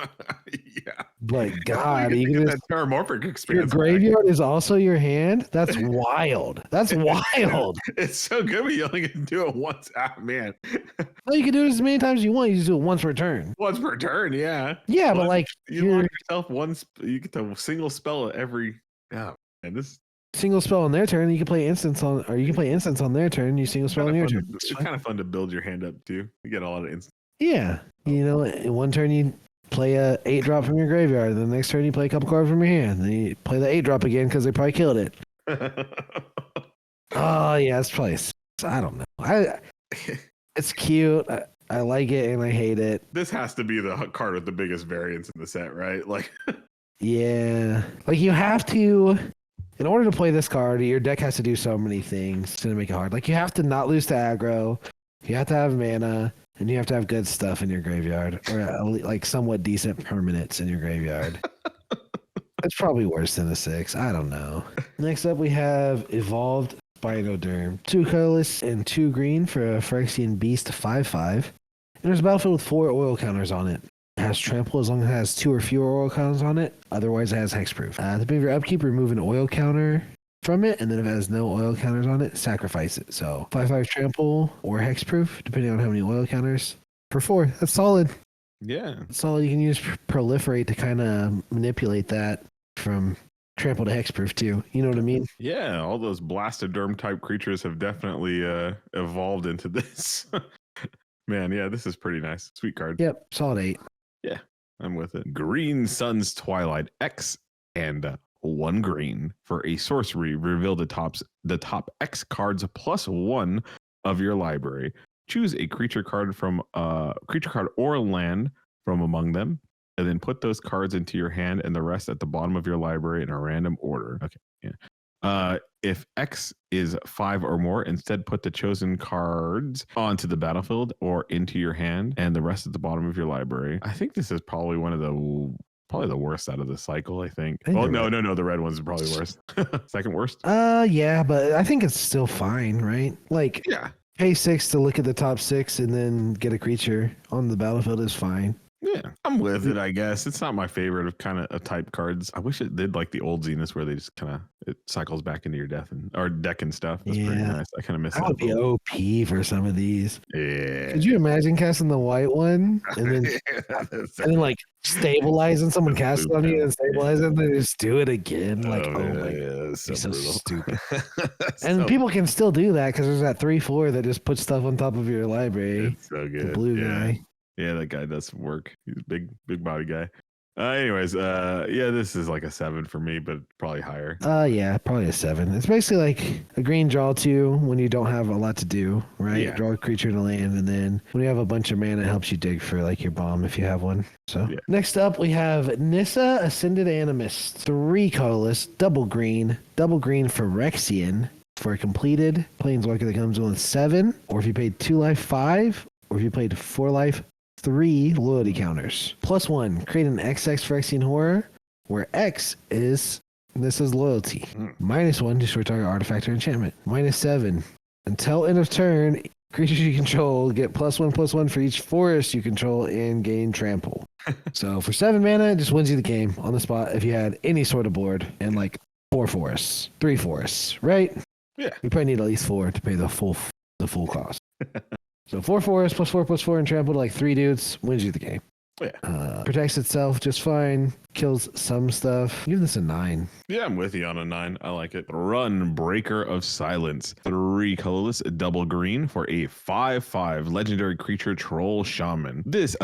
Yeah. But God, you get that Terramorphic experience. Your graveyard is also your hand. That's wild. That's wild. It's so good, but you only can do it once. Ah, man. Well, you can do it as many times as you want. You just do it once per turn. Once per turn, yeah. Yeah, but like you lock yourself you get the single spell at every. Oh, and this. Single spell on their turn, you can play instance on, or you can play instance on their turn. You single spell on your turn. It's kind of fun to build your hand up too. You get a lot of instance. Yeah, in one turn you play a 8-drop from your graveyard. Then the next turn you play a couple cards from your hand. Then you play the 8-drop again because they probably killed it. Oh yeah, it's probably. I don't know. It's cute. I like it and I hate it. This has to be the card with the biggest variance in the set, right? Like, yeah, like you have to. In order to play this card, your deck has to do so many things to make it hard. Like you have to not lose to aggro, you have to have mana, and you have to have good stuff in your graveyard, or like somewhat decent permanents in your graveyard. It's probably worse than a 6. I don't know. Next up, we have Evolved Spinoderm. 2 colorless and 2 green for a Phyrexian Beast 5/5. And there's a battlefield with 4 oil counters on it. It has trample as long as it has 2 or fewer oil counters on it. Otherwise, it has hexproof. At the beginning of your upkeep, remove an oil counter from it, and then if it has no oil counters on it, sacrifice it. So 5/5 trample or hexproof, depending on how many oil counters. For 4, that's solid. yeah. That's solid. You can use proliferate to kind of manipulate that from trample to hexproof too. You know what I mean? Yeah, all those blastoderm type creatures have definitely evolved into this. Man, yeah, this is pretty nice. Sweet card. Yep, solid 8. Yeah, I'm with it. Green Sun's Twilight X and 1 green for a sorcery. Reveal the top X cards plus 1 of your library. Choose a creature card from creature card or land from among them, and then put those cards into your hand and the rest at the bottom of your library in a random order. Okay, yeah. If X is 5 or more, instead put the chosen cards onto the battlefield or into your hand and the rest at the bottom of your library. I think this is probably the worst out of the cycle, I think. Oh, no. The red one's probably worse. Second worst? Yeah, but I think it's still fine, right? Like, yeah. Pay 6 to look at the top 6 and then get a creature on the battlefield is fine. Yeah, I'm with it, I guess. It's not my favorite of kind of type cards. I wish it did like the old Zenith where they just kind of, it cycles back into your deck and stuff. That's pretty nice. I kind of miss that. That would be OP for some of these. Yeah. Could you imagine casting the white one and then like stabilizing someone cast on you and stabilize it and then just do it again? Like, so stupid. And people can still do that because there's that 3/4 that just puts stuff on top of your library. It's so good. The blue guy. Yeah, that guy does work. He's a big body guy. Anyways, this is like a 7 for me, but probably higher. Yeah, probably a 7. It's basically like a green draw 2 when you don't have a lot to do, right? Yeah. Draw a creature to land, and then when you have a bunch of mana, it helps you dig for like your bomb if you have one. So Next up, we have Nissa Ascended Animist. 3 colorless, double green Phyrexian for a completed planeswalker that comes with 7, or if you paid 2 life 5, or if you played 4 life 3 loyalty counters. +1, create an XX Phyrexian horror, where X is Nissa's loyalty. -1, destroy target artifact or enchantment. -7, until end of turn, creatures you control get +1/+1 for each forest you control and gain trample. So for 7 mana, it just wins you the game on the spot if you had any sort of board and like 4 forests, 3 forests, right? Yeah. You probably need at least 4 to pay the full cost. So 4 forests +4/+4 and trample to like 3 dudes wins you the game. Yeah. Protects itself just fine. Kills some stuff. Give this a 9. Yeah, I'm with you on a 9. I like it. Run Breaker of Silence. 3 colorless, double green for a 5/5 legendary creature troll shaman. This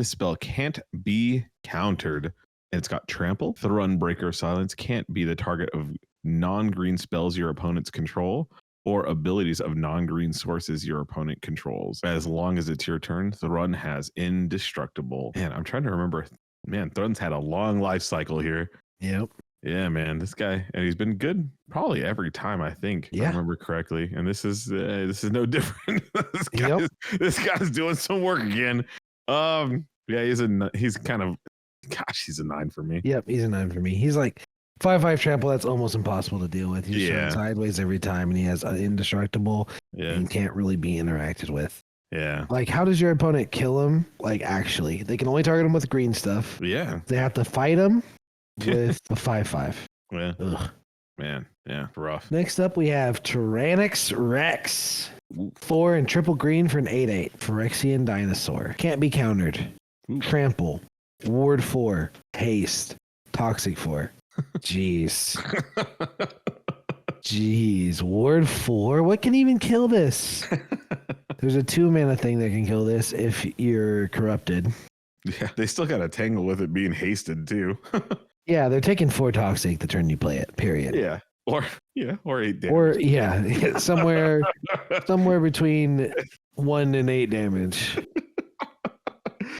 spell can't be countered. It's got trample. The Run Breaker of Silence can't be the target of non-green spells your opponents control or abilities of non-green sources your opponent controls. As long as it's your turn, Thrun has indestructible. Man, I'm trying to remember. Man, Thrun's had a long life cycle here. Yep. Yeah, man, this guy, and he's been good probably every time, I think. If I remember correctly. And this is no different. This guy's doing some work again. He's a 9 for me. Yep, he's a 9 for me. He's like 5/5 trample, that's almost impossible to deal with. He's shot sideways every time, and he has indestructible and can't really be interacted with. Yeah. Like, how does your opponent kill him? Like, actually, they can only target him with green stuff. Yeah. They have to fight him with a 5/5. Yeah. Ugh. Man, yeah, rough. Next up, we have Tyrannix Rex. 4 and triple green for an 8/8. Phyrexian dinosaur. Can't be countered. Trample. Ward 4. Haste. Toxic 4. Jeez. Ward 4? What can even kill this? There's a 2 mana thing that can kill this if you're corrupted. Yeah, they still got to tangle with it being hasted too. Yeah, they're taking 4 toxic the turn you play it. Period. Yeah, or 8 damage. Or yeah, somewhere between 1 and 8 damage.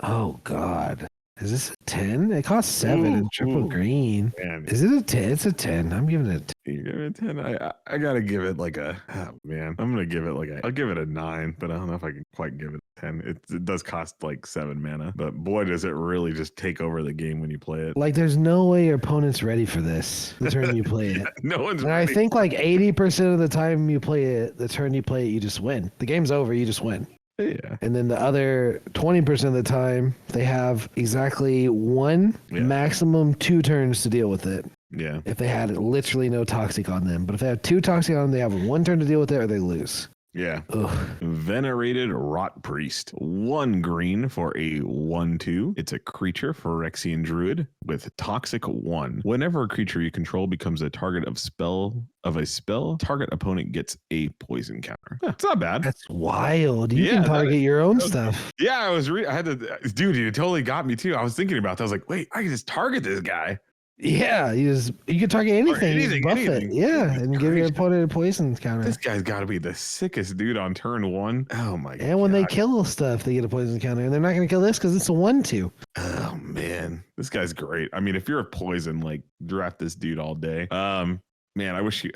Oh God. Is this a 10? It costs 7 and triple green. Man. Is it a 10? It's a 10. I'm giving it a 10. You give it a 10? I gotta give it like a, oh man. I'm gonna give it like I'll give it a 9, but I don't know if I can quite give it a 10. It does cost like 7 mana, but boy does it really just take over the game when you play it. Like there's no way your opponent's ready for this the turn you play it. No one's and ready. I think like 80% of the time you play it, the turn you play it, you just win. The game's over, you just win. Yeah. And then the other 20% of the time, they have exactly 1, maximum 2 turns to deal with it. Yeah. If they had literally no toxic on them. But if they have 2 toxic on them, they have 1 turn to deal with it or they lose. Yeah. Ugh. Venerated Rot Priest. 1 green for a 1/2. It's a creature, Phyrexian Druid, with Toxic 1. Whenever a creature you control becomes a target of a spell, target opponent gets a poison counter. It's not bad. That's wild. You can target your own stuff. Yeah, I had to, dude, you totally got me too. I was thinking about that. I was like, wait, I can just target this guy. Yeah, you can target anything. Anything. Yeah, and give your opponent a poison counter. This guy's got to be the sickest dude on turn 1. Oh my god. And when they kill stuff, they get a poison counter, and they're not going to kill this because it's a 1/2. Oh man, this guy's great. I mean, if you're a poison, like draft this dude all day. Man, I wish you.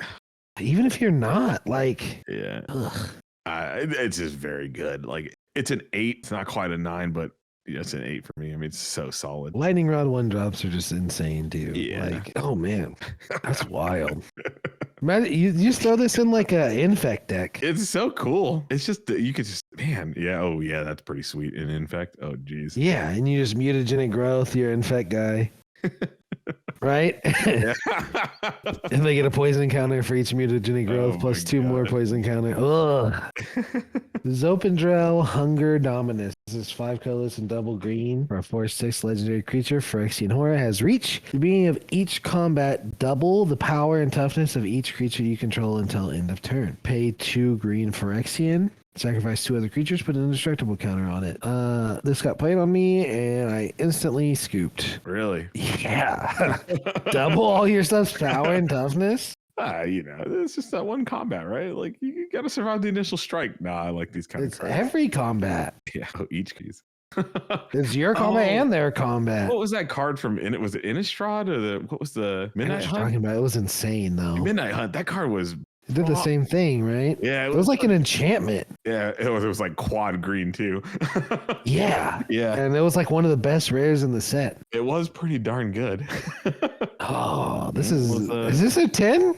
Even if you're not, like, yeah, it's just very good. Like it's an 8. It's not quite a 9, but. Yeah, it's an 8 for me. I mean, it's so solid. Lightning Rod 1-drops are just insane, dude. Yeah. Like, oh man, that's wild. Man, you just throw this in like a infect deck. It's so cool. It's just you could just yeah. Oh yeah, that's pretty sweet. In infect. Oh geez. Yeah, and you just mutagenic growth your infect guy. Right? And they get a poison counter for each mutagenic growth plus 2 more poison counter. Ugh. Zopendrel Hunger Dominus. This is 5 colorless and double green for a 4/6 legendary creature. Phyrexian Horror has reach. At the beginning of each combat, double the power and toughness of each creature you control until end of turn. Pay 2 green Phyrexian. Sacrifice 2 other creatures, put an indestructible counter on it. This got played on me, and I instantly scooped. Really? Yeah. Double all your stuff's power and toughness. It's just that one combat, right? Like you got to survive the initial strike. Nah, I like these kind It's of cards. every combat. Yeah, each piece. It's your combat and their combat. What was that card from? Was it Innistrad or what was the Midnight Hunt? Talking about it was insane though. Midnight Hunt. That card was. It did the same thing, right? Yeah, it was like an enchantment. Yeah, it was like quad green too. Yeah, yeah, and it was like one of the best rares in the set. It was pretty darn good. Oh, is this a 10?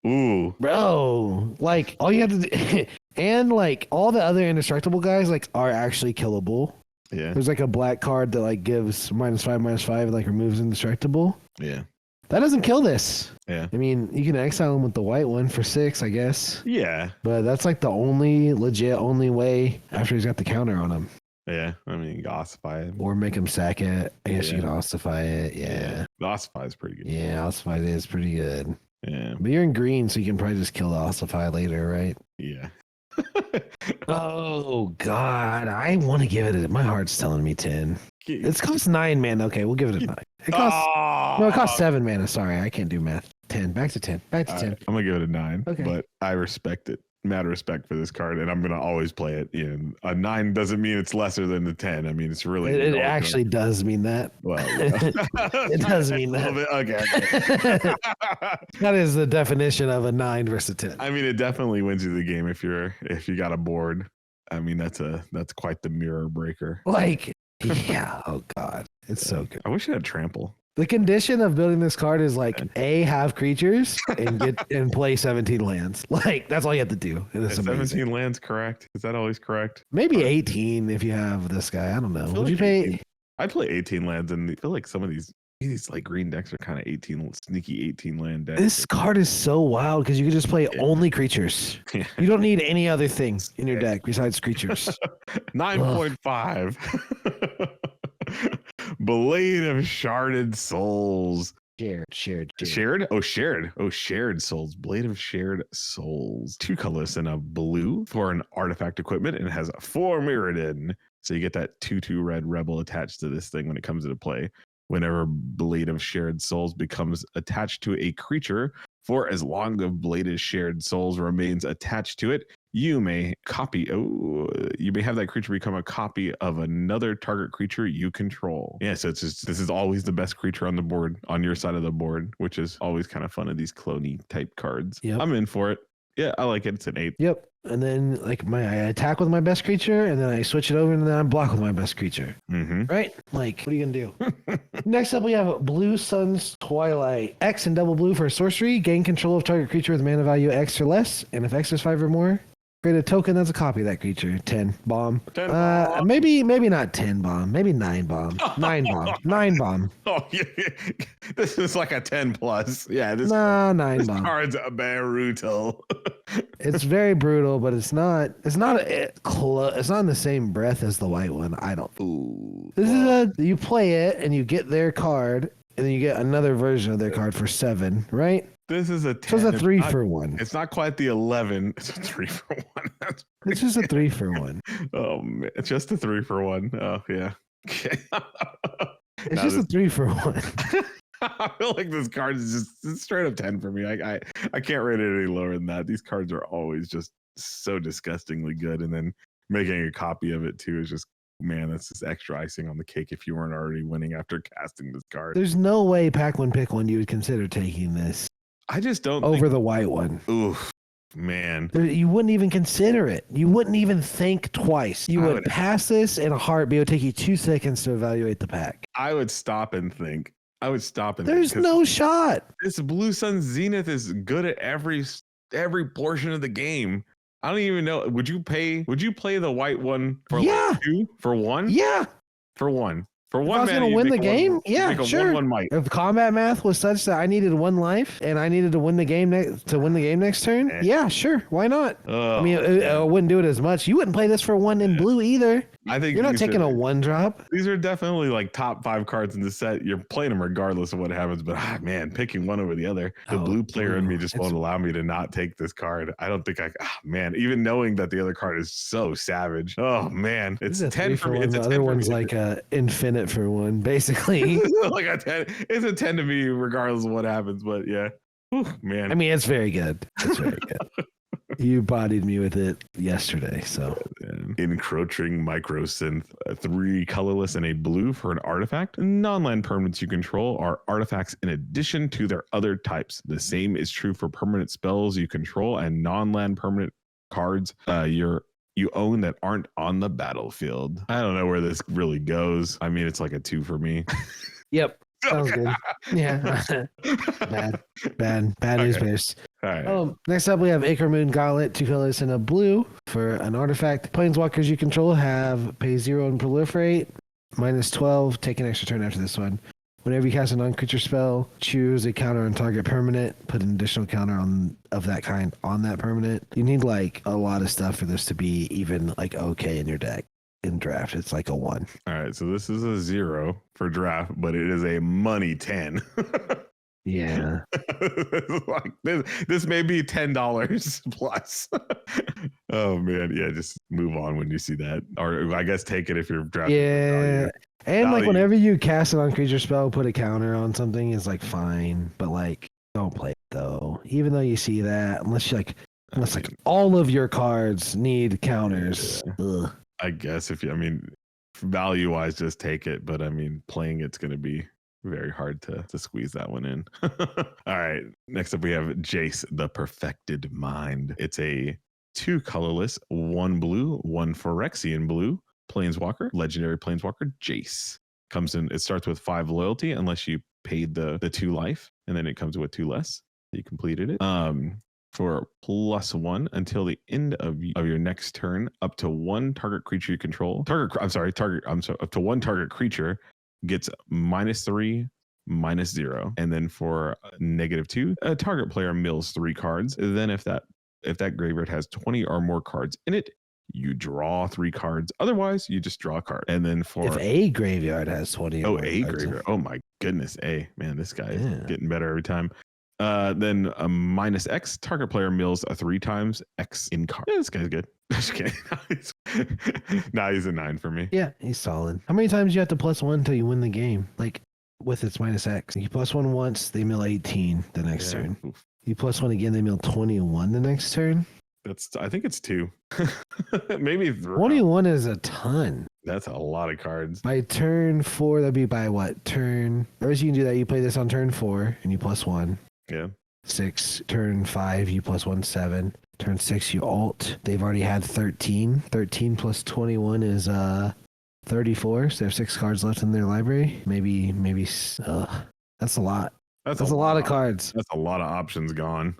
Ooh, bro! Like all you have to do, and like all the other indestructible guys like are actually killable. Yeah, there's like a black card that like gives -5/-5 and like removes indestructible. Yeah. That doesn't kill this. Yeah. I mean, you can exile him with the white one for 6, I guess. Yeah. But that's like the only way after he's got the counter on him. Yeah. I mean, you can ossify it. Or make him sack it. I guess you can ossify it. Yeah. The ossify is pretty good. Yeah, ossify is pretty good. Yeah. But you're in green, so you can probably just kill the ossify later, right? Yeah. Oh, God. I want to give it my heart's telling me 10. It's cost 9 mana. Okay, we'll give it a 9. It costs 7 mana. Sorry, I can't do math. 10. Back to 10. Back to 10. I'm going to give it a 9. Okay. But I respect it. Mad respect for this card, and I'm going to always play it. A 9 doesn't mean it's lesser than the 10. I mean, it's really... It actually does mean that. Well, it does mean that. Okay. That is the definition of a 9 versus a 10. I mean, it definitely wins you the game if you got a board. I mean, that's quite the mirror breaker. Like, yeah. Oh God, it's so good. I wish it had trample. The condition of building this card is like have creatures and play 17 lands. Like that's all you have to do. Is 17 lands correct? Is that always correct? Maybe 18 if you have this guy. I don't know. Would you pay? I'd play 18 lands, and I feel like some of these like green decks are kind of sneaky 18 land decks. This card is so wild because you can just play only creatures. Yeah. You don't need any other things in your deck besides creatures. 9.5. Blade of Sharded Souls. Shared? Oh, shared souls. Blade of Shared Souls. 2 colorless and a blue for an artifact equipment, and it has 4 Mirrodin. So you get that 2/2 red rebel attached to this thing when it comes into play. Whenever Blade of Shared Souls becomes attached to a creature, for as long as Blade of Shared Souls remains attached to it, you may have that creature become a copy of another target creature you control. Yeah, so this is always the best creature on the board, on your side of the board, which is always kind of fun of these cloney type cards. Yep. I'm in for it. Yeah, I like it. It's an 8. Yep. And then I attack with my best creature, and then I switch it over, and then I block with my best creature. Mm-hmm. Right? Like, what are you gonna do? Next up, we have Blue Sun's Twilight. X and double blue for a sorcery. Gain control of target creature with mana value X or less, and if X is 5 or more, create a token that's a copy of that creature. 10 bomb. 10 bomb. Maybe not 10 bomb. Maybe 9 bomb. 9 bomb. 9 bomb. Oh yeah, this is like a 10 plus. Yeah, 9 bomb. Card's brutal. It's very brutal, but it's not in the same breath as the white one. I don't. Ooh. You play it and you get their card, and then you get another version of their card for 7, right? This is a 10. So it's a 3 for 1. It's not quite the 11. It's a 3 for 1. It's just a 3 for 1. Oh man, it's just a 3 for 1. Oh yeah. Okay. It's just a 3 for 1. I feel like this card is just straight up 10 for me. I can't rate it any lower than that. These cards are always just so disgustingly good, and then making a copy of it too is just, man, that's just extra icing on the cake if you weren't already winning after casting this card. There's no way Pack One Pick One you would consider taking this. I just don't over the white one. Oof, man. You wouldn't even consider it. You wouldn't even think twice. You would pass this in a heartbeat. It would take you 2 seconds to evaluate the pack. I would stop and think. There's no shot. This Blue Sun Zenith is good at every portion of the game. I don't even know. Would you play the white one for like 2? For 1? Yeah. For 1. For if 1 I was going to win the game, sure. 1/1 might. If combat math was such that I needed 1 life and I needed to win the game next turn, yeah, sure, why not? I mean, I wouldn't do it as much. You wouldn't play this for 1 in blue either. I think you're not taking a 1 drop. These are definitely like top 5 cards in the set. You're playing them regardless of what happens. But man, picking one over the other, the blue player in me just won't allow me to not take this card. I don't think man, even knowing that the other card is so savage. Oh man, it's a 10 for me. It's the other one's like a infinite for 1, basically. Like a 10. It's a 10 to me regardless of what happens. But yeah, whew, man. I mean, it's very good. It's very good. You bodied me with it yesterday, so. Encroaching Microsynth, 3 colorless and a blue for an artifact. Non-land permanents you control are artifacts in addition to their other types. The same is true for permanent spells you control and non-land permanent cards you own that aren't on the battlefield. I don't know where this really goes. I mean, it's like a 2 for me. Yep. Sounds good. Yeah. Bad news bears. Right. Next up, we have Acre Moon Gauntlet, 2 colors and a blue for an artifact. Planeswalkers you control pay 0 and proliferate, -12, take an extra turn after this one. Whenever you cast a non-creature spell, choose a counter on target permanent, put an additional counter of that kind on that permanent. You need like a lot of stuff for this to be even like okay in your deck. In draft, it's like a 1. All right, so this is a 0 for draft, but it is a money 10. Yeah. Like this may be $10 plus. Oh man, yeah, just move on when you see that, or I guess take it if you're drafting. Yeah, and like whenever you cast an on-creature spell, put a counter on something is like fine, but like don't play it though. Even though you see that, unless all of your cards need counters. Yeah. I guess value wise, just take it. But I mean, playing it's going to be very hard to squeeze that one in. All right. Next up, we have Jace, the Perfected Mind. It's a 2 colorless, 1 blue, 1 Phyrexian blue planeswalker, legendary planeswalker, Jace. Comes in, it starts with 5 loyalty unless you paid the 2 life, and then it comes with 2 less. You completed it. For +1 until the end of your next turn, up to 1 target creature you control. Up to 1 target creature gets -3, -0, and then for -2, a target player mills 3 cards. Then if that graveyard has 20 or more cards in it, you draw 3 cards. Otherwise, you just draw a card. And then if a graveyard has 20, graveyard. Oh my goodness, man, this guy is getting better every time. Then a minus X, target player mills 3 times X in card. Yeah, this guy's good. Just kidding. Nah, he's a 9 for me. Yeah, he's solid. How many times do you have to +1 until you win the game? Like with its minus X. You +1 once, they mill 18 the next turn. Oof. You +1 again, they mill 21 the next turn. I think it's 2. Maybe 3. 21 is a ton. That's a lot of cards. By turn 4, that'd be by what? First you can do that, you play this on turn 4 and you +1. Yeah. 6, turn 5, you +1, 7. Turn 6, you alt. They've already had 13. 13 plus 21 is 34. So they have 6 cards left in their library. Maybe. That's a lot. That's a lot of cards. That's a lot of options gone.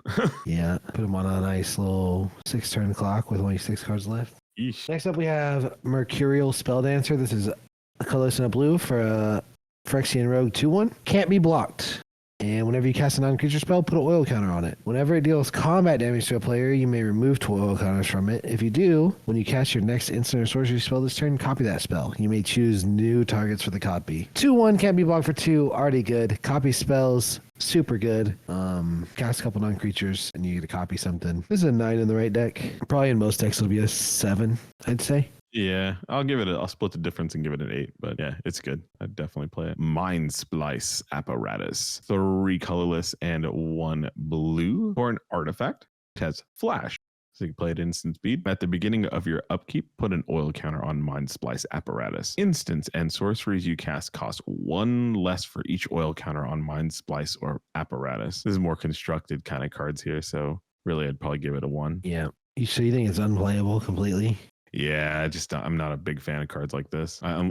Yeah. Put them on a nice little 6-turn clock with only 6 cards left. Eesh. Next up, we have Mercurial Spelldancer. This is a colorless and a blue for a Phyrexian Rogue 2/1. Can't be blocked. And whenever you cast a non-creature spell, put an oil counter on it. Whenever it deals combat damage to a player, you may remove 2 oil counters from it. If you do, when you cast your next instant or sorcery spell this turn, copy that spell. You may choose new targets for the copy. 2/1 can't be blocked for 2, already good. Copy spells, super good. Cast a couple non-creatures, and you get to copy something. This is a 9 in the right deck. Probably in most decks it'll be a 7, I'd say. Yeah, I'll split the difference and give it an 8, but yeah, it's good. I'd definitely play it. Mind Splice Apparatus. 3 colorless and 1 blue for an artifact. It has flash. So you can play it instant speed. At the beginning of your upkeep, put an oil counter on Mind Splice Apparatus. Instants and sorceries you cast cost 1 less for each oil counter on Mind Splice or Apparatus. This is more constructed kind of cards here, so really I'd probably give it a 1. Yeah. So you think it's unplayable completely? Yeah, I'm not a big fan of cards like this. I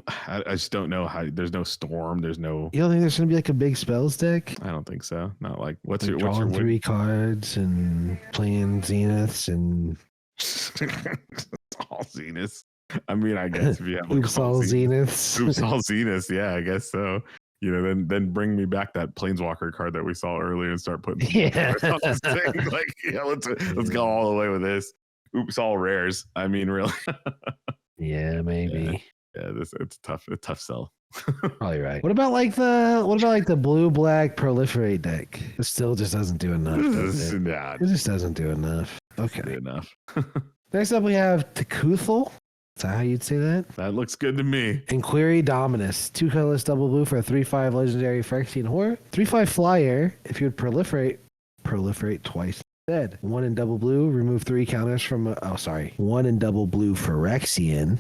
just don't know how. There's no storm. There's no. You don't think there's gonna be like a big spells deck? I don't think so. Not like what's like your 3 cards and playing Zeniths and all Zeniths. I mean, I guess if you have Oops all Zeniths. Oops all Zeniths. Yeah, I guess so. You know, then bring me back that Planeswalker card that we saw earlier and start putting. Yeah. On this thing. Like, yeah, let's go all the way with this. Oops, all rares. I mean, really. Yeah, maybe. Yeah, it's tough. A tough sell. Probably right. What about like the blue-black proliferate deck? It still just doesn't do enough. It just doesn't do enough. Okay. Good enough. Next up, we have Tekuthel. Is that how you'd say that? That looks good to me. Inquiry Dominus. 2 colorless double blue for a 3/5 legendary Phyrexian horror. 3/5 flyer. If you would proliferate twice. Instead, 1 in double blue, remove 3 counters from 1 in double blue Phyrexian.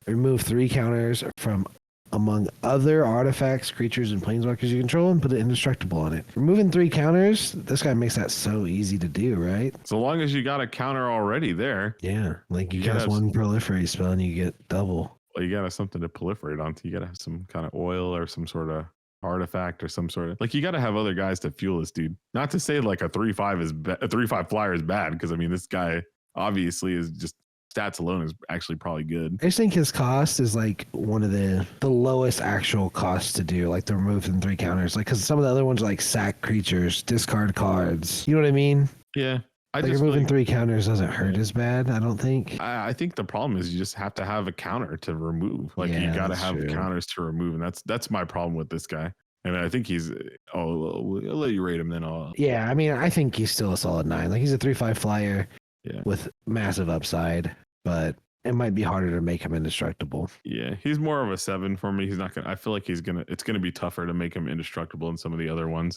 Remove 3 counters from among other artifacts, creatures, and planeswalkers you control and put an indestructible on it. Removing 3 counters, this guy makes that so easy to do, right? So long as you got a counter already there. Yeah, like you cast 1 proliferate spell and you get double. Well, you got to have something to proliferate onto. You got to have some kind of oil or some sort of artifact or some sort of like you got to have other guys to fuel this dude. Not to say like a 3/5 flyer is bad, because I mean this guy obviously is just stats alone is actually probably good. I just think his cost is like one of the lowest actual costs to do, like the removing 3 counters, like because some of the other ones are like sack creatures, discard cards. You know what I mean? Yeah. Like removing 3 counters doesn't hurt as bad, I don't think. I think the problem is you just have to have a counter to remove. Like you got to have counters to remove, and that's my problem with this guy. And I think I'll let you rate him then. Yeah, I mean, I think he's still a solid 9. Like he's a 3/5 flyer with massive upside, but it might be harder to make him indestructible. Yeah, he's more of a 7 for me. He's not gonna. I feel like it's gonna be tougher to make him indestructible than some of the other ones.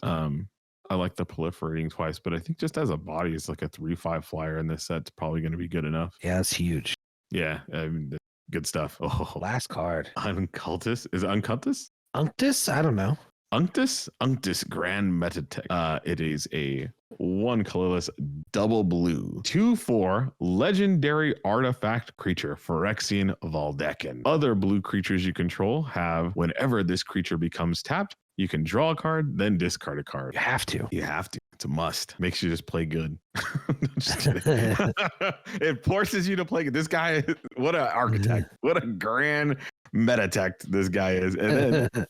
I like the proliferating twice, but I think just as a body, it's like a 3/5 flyer in this set's probably going to be good enough. Yeah, that's huge. Yeah, I mean, good stuff. Oh, last card. Uncultus? Is it Uncultus? Unctus? I don't know. Unctus Grand Metatech. It is a 1 colorless double blue 2/4 legendary artifact creature, Phyrexian Valdekin. Other blue creatures you control have, whenever this creature becomes tapped, you can draw a card, then discard a card. You have to. It's a must. Makes you just play good. Just kidding. It forces you to play good. This guy, what an architect. What a grand metatech this guy is. And then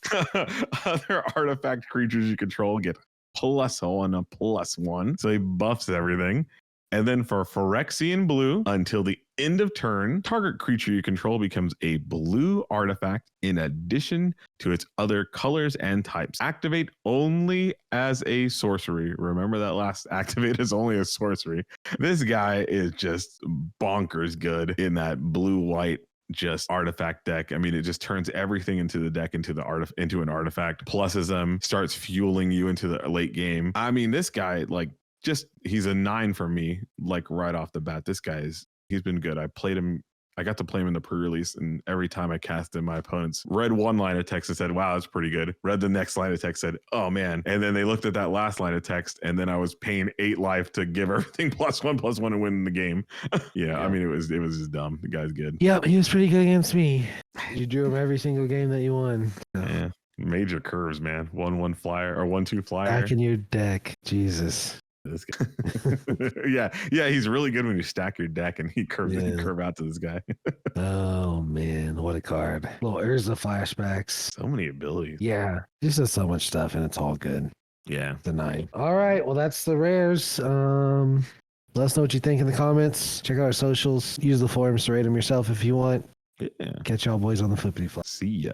other artifact creatures you control get +1/+1. So he buffs everything. And then for Phyrexian blue, until the End of turn, target creature you control becomes a blue artifact in addition to its other colors and types. Activate only as a sorcery. Remember that last activate is only a sorcery. This guy is just bonkers good in that blue-white just artifact deck. I mean, it just turns everything into the deck into an artifact, pluses them, starts fueling you into the late game. I mean, this guy, like, he's a 9 for me, like right off the bat. He's been good. I got to play him in the pre-release, and every time I cast him, my opponents read one line of text and said, wow, that's pretty good. Read the next line of text, said, oh man. And then they looked at that last line of text, and then I was paying 8 life to give everything +1/+1 and win the game. Yeah, I mean, it was just dumb. The guy's good. Yep, he was pretty good against me. You drew him every single game that you won. So. Yeah, major curves, man. 1/1 flyer or 1/2 flyer. Back in your deck, Jesus. This guy. yeah, he's really good when you stack your deck and he curve out to this guy. Oh man, what a card. Little Urza flashbacks. So many abilities. Yeah, just does so much stuff and it's all good. Yeah. The 9. All right, well that's the rares. Let us know what you think in the comments. Check out our socials. Use the forums to rate them yourself if you want. Yeah. Catch y'all boys on the flippity flop. See ya.